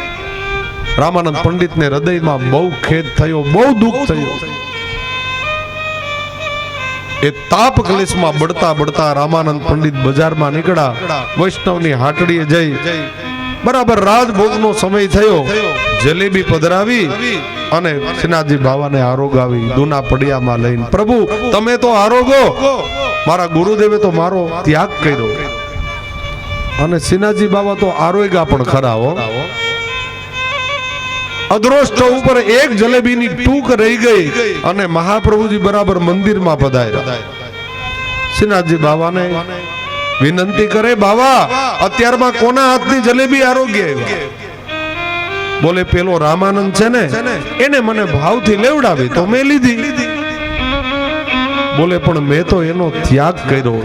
રામાનંદ પંડિતને હૃદયમાં બહુ ખેદ થયો, બહુ દુઃખ થયું. એ તાપ ક્લેશમાં બળતા રામાનંદ પંડિત બજારમાં નીકળ્યા. વૈષ્ણવની હાટડીએ જઈ બરાબર રાજભોગનો સમય થયો. જલેબી પધરાવી અને શ્રીનાથજી બાવાને આરોગાવી દૂના પડિયામાં લઈને, પ્રભુ તમે તો આરોગો, મારા ગુરુદેવે તો મારો ત્યાગ કર્યો. અને શ્રીનાથજી બાવા તો આરોગ્યા પણ ખરા હો. અદ્રોષ્ટ ઉપર એક જલેબીની ટૂક રહી ગઈ અને મહાપ્રભુજી બરાબર મંદિરમાં પધાર્યા. શ્રીનાથજી બાવાને વિનંતી કરે, બાવા અત્યારમાં કોના હાથની જલેબી આરોગ્ય? બોલે, પેલો રામાનંદ છે ને, એને મને ભાવથી લેવડાવી તો મેં લીધી. બોલે, પણ મેં તો એનો ત્યાગ કર્યો.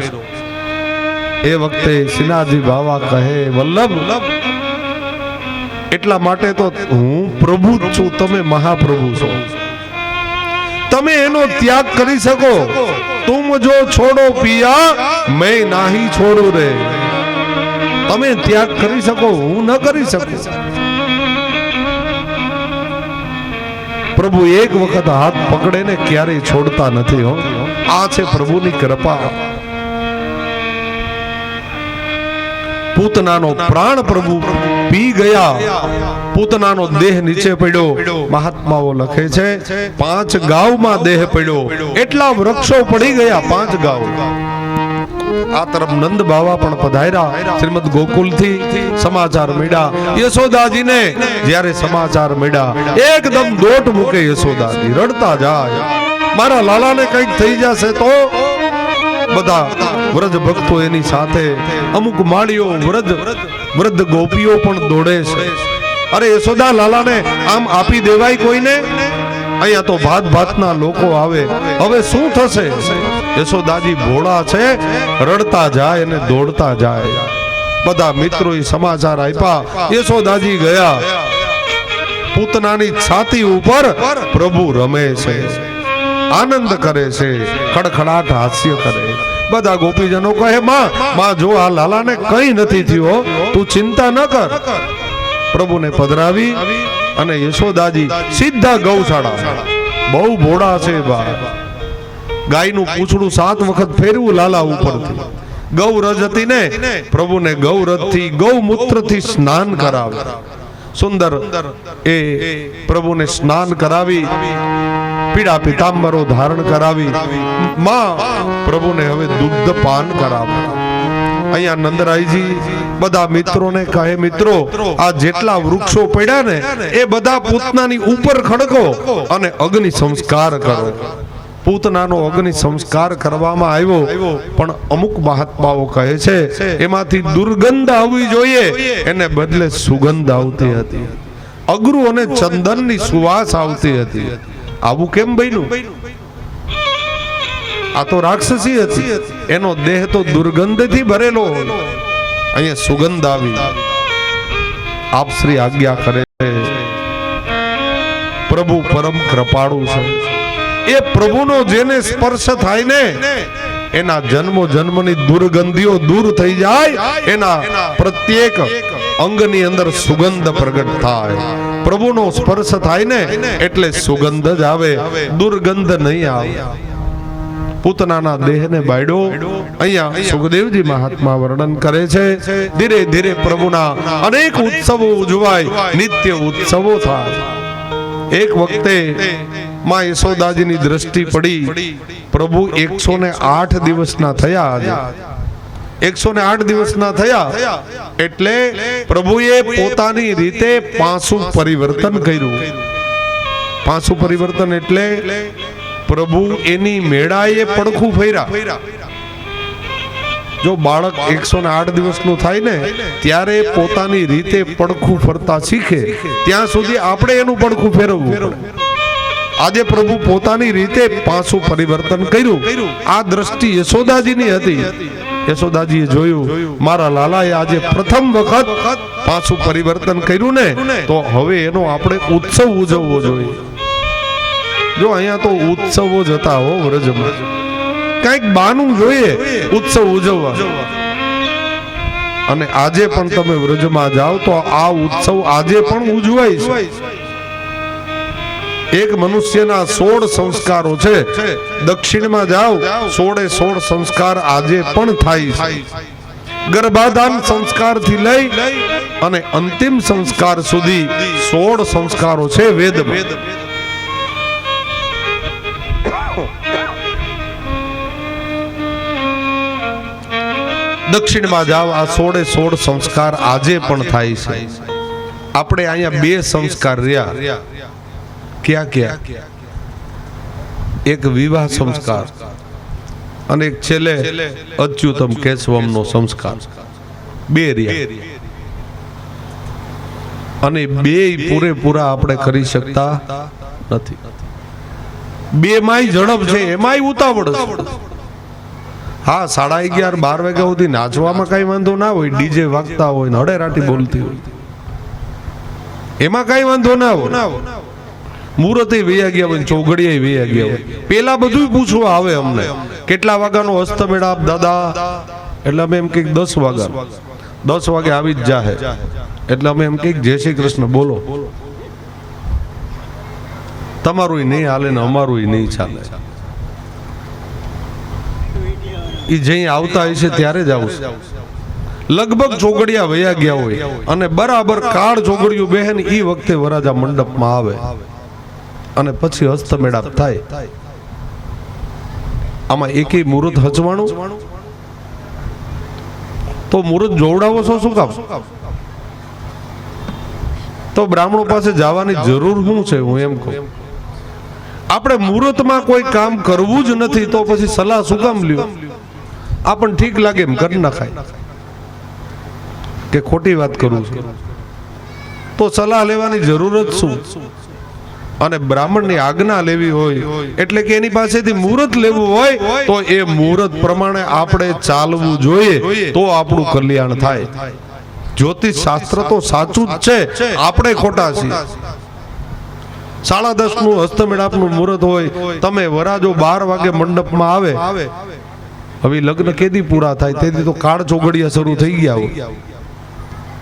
એ વખતે શ્રીનાથજી બાવા કહે, વલ્લભ એટલા માટે તો હું પ્રભુ જ છું, તમે મહાપ્રભુ છો. તમે એનો ત્યાગ કરી શકો. તુમ જો છોડો પિયા મેં નહીં છોડું રે. તમે ત્યાગ કરી શકો, હું ન કરી શકું. પ્રભુ એક વખત હાથ પકડે ને ક્યારેય છોડતા નથી હો. આ છે પ્રભુની કૃપા. પૂતનાનો પ્રાણ પ્રભુ પી ગયા. પૂતનાનો દેહ નીચે પડ્યો. મહાત્માઓ લખે છે 5 ગાવમાં દેહ પડ્યો. એટલા વૃક્ષો પડી ગયા 5 ગાવ. આ તરફ નંદ બાવા પણ પધાર્યા. શ્રીમદ ગોકુલથી સમાચાર મળ્યા. યશોદાજીને જ્યારે સમાચાર મળ્યા, એકદમ દોટ મૂકે યશોદાજી, રડતા જાય, મારા લાલાને કંઈક થઈ જશે તો. બધા વ્રજ ભક્તો એની સાથે, અમુક માળીઓ વૃદ્ધ ગોપીઓ પણ દોડે છે. અરે યશોદા, લાલાને આમ આપી દેવાય કોઈને? અહીંયા તો ભાતના લોકો આવે, હવે શું થશે? યશોદાજી ભોળા છે, રડતા જાય અને દોડતા જાય. બધા મિત્રોએ સમાચાર આપ્યા. યશોદાજી ગયા. પૂતનાની છાતી ઉપર પ્રભુ રમે છે, આનંદ કરે છે, ખડખડાટ હાસ્ય કરે. બધા ગોપીજનો કહે, માં જો આ લાલાને કઈ નથી થયું, તું ચિંતા ન કર. પ્રભુને પધરાવી અને યશોદાજી સીધા ગૌશાળા. બહુ ભોળા છે બા. ગાયનું પૂંછડું 7 વખત ફેરવું લાલા ઉપરથી. ગૌરજ હતી ને, પ્રભુને ગૌરજથી ગૌમૂત્રથી સ્નાન કરાવે. સુંદર એ પ્રભુને સ્નાન કરાવી, પીળા પિતાંબરો ધારણ કરાવી, માં પ્રભુને હવે દુગ્ધ પાન કરાવે. અહીંયા નંદરાયજી બધા મિત્રોને કહે, મિત્રો આ જેટલા વૃક્ષો પડ્યા ને એ બધા પૂતનાની ઉપર ખડકો અને અગ્નિ સંસ્કાર કરો. પૂતનાનો અગ્નિ સંસ્કાર કરવામાં આવ્યો, પણ અમુક મહાત્માઓ કહે છે એમાંથી દુર્ગંધ આવવી જોઈએ, એને બદલે સુગંધ આવતી હતી. અગરુ અને ચંદનની સુવાસ આવતી હતી. આવું કેમ બન્યું? આ તો રાક્ષસી હતી, એનો દેહ તો દુર્ગંધથી ભરેલો. અહીંયા સુગંધ આવી. આપ શ્રી આજ્ઞા કરે પરમ કૃપાળુ છે. એ પ્રભુનો જેને સ્પર્શ થાય ને એના જન્મો જન્મની દુર્ગંધીઓ દૂર થઈ જાય, એના પ્રત્યેક અંગની અંદર સુગંધ પ્રગટ થાય. પ્રભુનો સ્પર્શ થાય ને એટલે સુગંધ જ આવે, દુર્ગંધ નહીં આવે. પૂતનાના દેહને બાળ્યો. અહીંયા સુખદેવજી મહાત્મા વર્ણન કરે છે, ધીરે ધીરે પ્રભુના અનેક ઉત્સવો ઉજવાય, નિત્ય ઉત્સવો થાય. એક વખતે માં યશોદાજીની દ્રષ્ટિ પડી. પ્રભુ 108 દિવસના થયા. આજે 108 દિવસના થયા એટલે પ્રભુએ પોતાની રીતે પાસું પરિવર્તન કર્યું. પાસું પરિવર્તન એટલે પ્રભુ એની મેળાએ પડખું ફેર્યા. જો બાળક 108 દિવસનું થાય ને ત્યારે પોતાની રીતે પડખું ફરતા શીખે, ત્યાં સુધી આપણે એનું પડખું ફેરવવું પડે. આજે પ્રભુ પોતાની રીતે પાસું પરિવર્તન કર્યું. આ દ્રષ્ટિ યશોદાજીની હતી. યશોદાજીએ જોયું મારા લાલાએ આજે પ્રથમ વખત પાસું પરિવર્તન કર્યું ને, તો હવે એનો આપણે ઉત્સવ ઉજવવો જોઈએ. જો અહીંયા તો ઉત્સવો જ હતા હો વ્રજમાં, કઈક બાનું જોઈએ ઉત્સવ ઉજવવા. અને આજે પણ તમે વ્રજમાં જાઓ તો આ ઉત્સવ આજે પણ ઉજવાય છે. એક મનુષ્યના 16 સંસ્કારો છે. દક્ષિણમાં જાઓ 16 સંસ્કાર આજે પણ થાય છે. ગર્ભાધાન સંસ્કાર થી લઈ અને અંતિમ સંસ્કાર સુધી 16 સંસ્કારો છે વેદમાં. દક્ષિણમાં જાઓ આ 16 સંસ્કાર આજે પણ થાય છે. આપણે અહીંયા 2 સંસ્કાર રહ્યા. ક્યાં ક્યાં? એક વિવાહ સંસ્કાર અને એક છેલ્લે અચ્યુતમ કેશવમનો સંસ્કાર. 2 રહ્યા અને 2 પૂરેપૂરા આપણે કરી શકતા નથી. 2 માય ઝડપ છે, એમાંય ઉતાવળ છે. હા 11:30 12 વાગ્યા સુધી નાચવામાં કઈ વાંધો ના હોય, ડીજે વાગતા હોય ને હડેરાટી બોલતી હોય, એમાં કઈ વાંધો ના હોય. મુહૂર્તે વૈયા ગયા હોય, ચોઘડિયા વૈયા ગયા હોય, પેલા બધું પૂછવા આવે અમને કેટલા વાગ્યાનો હસ્તમેળાપ દાદા, એટલે અમે એમ કઈક 10 વાગ્યા 10 વાગે આવી જ જાહે, એટલે અમે એમ કઈક જય શ્રી કૃષ્ણ બોલો. તમારું નહીં હાલે ને અમારું નહીં ચાલે. એ જઈ આવતા હોય છે ત્યારે જ આવશે. લગભગ ચોઘડિયા વયા ગયા હોય અને બરાબર કાળ ચોઘડિયું બહેન ઈ વખતે વરાજા મંડપમાં આવે અને પછી હસ્તમેળાપ થાય. આમાં એકેય મુહૂર્ત હચવાણું તો મુહૂર્ત જોવડાવો છો શું કામ? તો બ્રાહ્મણો પાસે જવાની જરૂર શું છે? હું એમ કહું, આપણે મુહૂર્તમાં કોઈ કામ કરવું જ નથી તો પછી સલાહ શું કામ લ્યો? આપણને ઠીક લાગે એમ કરી નખાય કે ખોટી વાત કરું છું તો સલાહ લેવાની જરૂર જ શું? અને બ્રાહ્મણની આજ્ઞા લેવી હોય એટલે કે એની પાસેથી મુહૂર્ત લેવું હોય તો એ મુહૂર્ત પ્રમાણે આપણે ચાલવું જોઈએ, તો આપણું કલ્યાણ થાય. જ્યોતિષ શાસ્ત્ર તો સાચું જ છે, આપણે ખોટા છીએ. 10:30 નું હસ્તમેળાપનું મુહૂર્ત હોય, તમે વરાજો 12 વાગે મંડપમાં આવે, હવે લગ્ન કેદી પૂરા થાય તેથી તો કાળ ચોઘડિયા શરૂ થઈ ગયા હોય,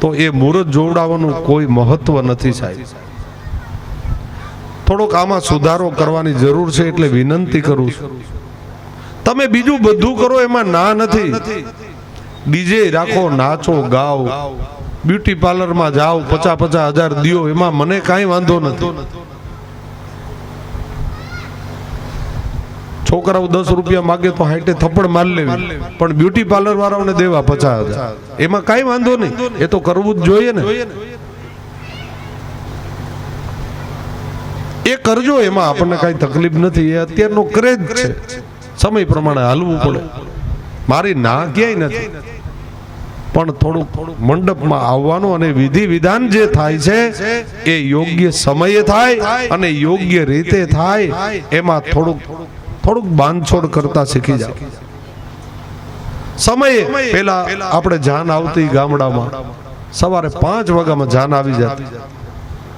તો એ મુહૂર્ત જોવડાવવાનું કોઈ મહત્વ નથી સાહેબ. થોડોક આમાં સુધારો કરવાની જરૂર છે, એટલે વિનંતી કરું છું. તમે બીજું બધું કરો એમાં ના નથી, ડીજે રાખો, નાચો ગાઓ, બ્યુટી પાર્લરમાં જાઓ, 50,000 દિયો, એમાં મને કાંઈ વાંધો નથી. છોકરાઓ 10 રૂપિયા માગે તો હાઈટે થપ્પડ માર લેવી, પણ બ્યુટી પાર્લર વાળાઓને દેવા 50,000, એમાં કાંઈ વાંધો નહીં. એ તો કરવું જ જોઈએ ને. એ કરજો, એમાં આપણને કાંઈ તકલીફ નથી. એ અત્યારનો ક્રેઝ છે, સમય પ્રમાણે હાલવું પડે. મારી ના ક્યાંય નથી, પણ થોડુંક મંડપમાં આવવાનું અને વિધિ વિધાન જે થાય છે એ યોગ્ય સમયે થાય અને યોગ્ય રીતે થાય. એમાં થોડુંક બાંધછોડ કરતા શીખી જાવ. સમયે પેલા આપણે જાન આવતી ગામડામાં સવારે 5 વાગ્યામાં જાન આવી જતી,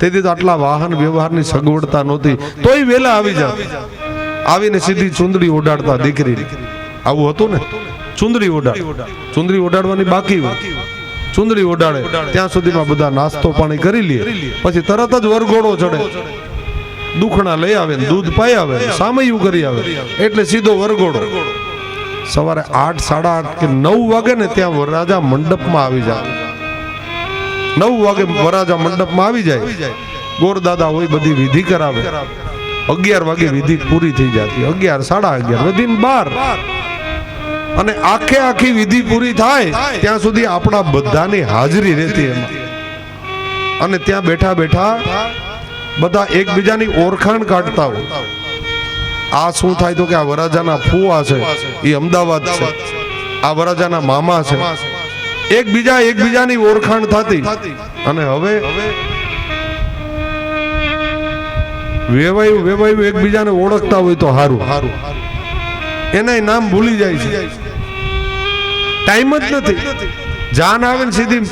તેથી તો આટલા વાહન વ્યવહારની સગવડતા નહોતી, તોય વેલા આવી જાત. આવીને સીધી ચુંદડી ઓઢાડતા દીકરી. આવું હતું ને, ચુંદડી ઓઢાડવાની બાકી હોય, ચુંદડી ઓઢાડે ત્યાં સુધીમાં બધા નાસ્તો પાણી કરી લે, પછી તરત જ વરઘોડો ચડે, દુખણા લઈ આવે, દૂધ પાઈ આવે, સામૈયું કરી આવે, એટલે સીધો વરઘોડો. સવારે 8, 8:30 કે 9 વાગે ને ત્યાં વરરાજા મંડપમાં આવી જાય. 9 વાગે વરરાજા મંડપમાં આવી જાય. ગોરદાદા હોય બધી વિધિ કરાવે. 11 વાગે વિધિ પૂરી થઈ જતી, 11, 11:30 વધીને 12. અને આખી વિધિ પૂરી થાય ત્યાં સુધી આપણા બધાની હાજરી રહેતી એમાં. અને ત્યાં બેઠા બેઠા બધા એકબીજાની ઓળખાણ કાઢતા હોય. આ શું થાય તો કે આ વરરાજાના ફુવા છે, એ અમદાવાદ છે, આ વરરાજાના મામા છે. એકબીજાની ઓળખાણ થતી. અને હવે વેવાયું એકબીજાને ઓળખતા હોય તો હારું, એના નામ ભૂલી જાય છે. ટાઈમ જ નથી. જાન આવે ને સીધી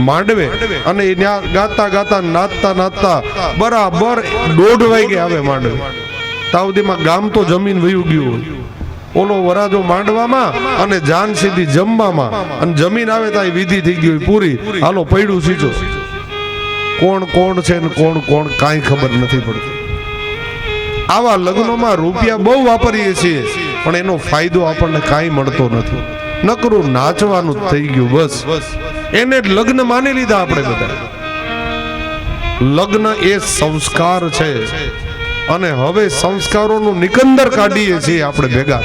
માંડવે, અને ત્યાં ગાતા નાચતા બરાબર 1:30 વાગે આવે માંડવે. તાવદીમાં ગામ તો જમીન વયું ગયું હોય. ઓલો વરાજો માંડવામાં અને જાન સીધી જમવામાં, અને જમીન આવે ત્યાં વિધિ થઈ ગઈ પૂરી. હાલો પૈડું સીચો. કોણ છે ને કોણ કાંઈ ખબર નથી પડતી. આવા લગ્નોમાં રૂપિયા બહુ વાપરીએ છીએ, પણ એનો ફાયદો આપણને કાંઈ મળતો નથી. નકરું નાચવાનું થઈ ગયું બસ. એને લગ્ન માની લીધા આપણે બધા. લગ્ન એ સંસ્કાર છે, અને હવે સંસ્કારોનું નિકંદર કાઢીએ છીએ આપણે ભેગા.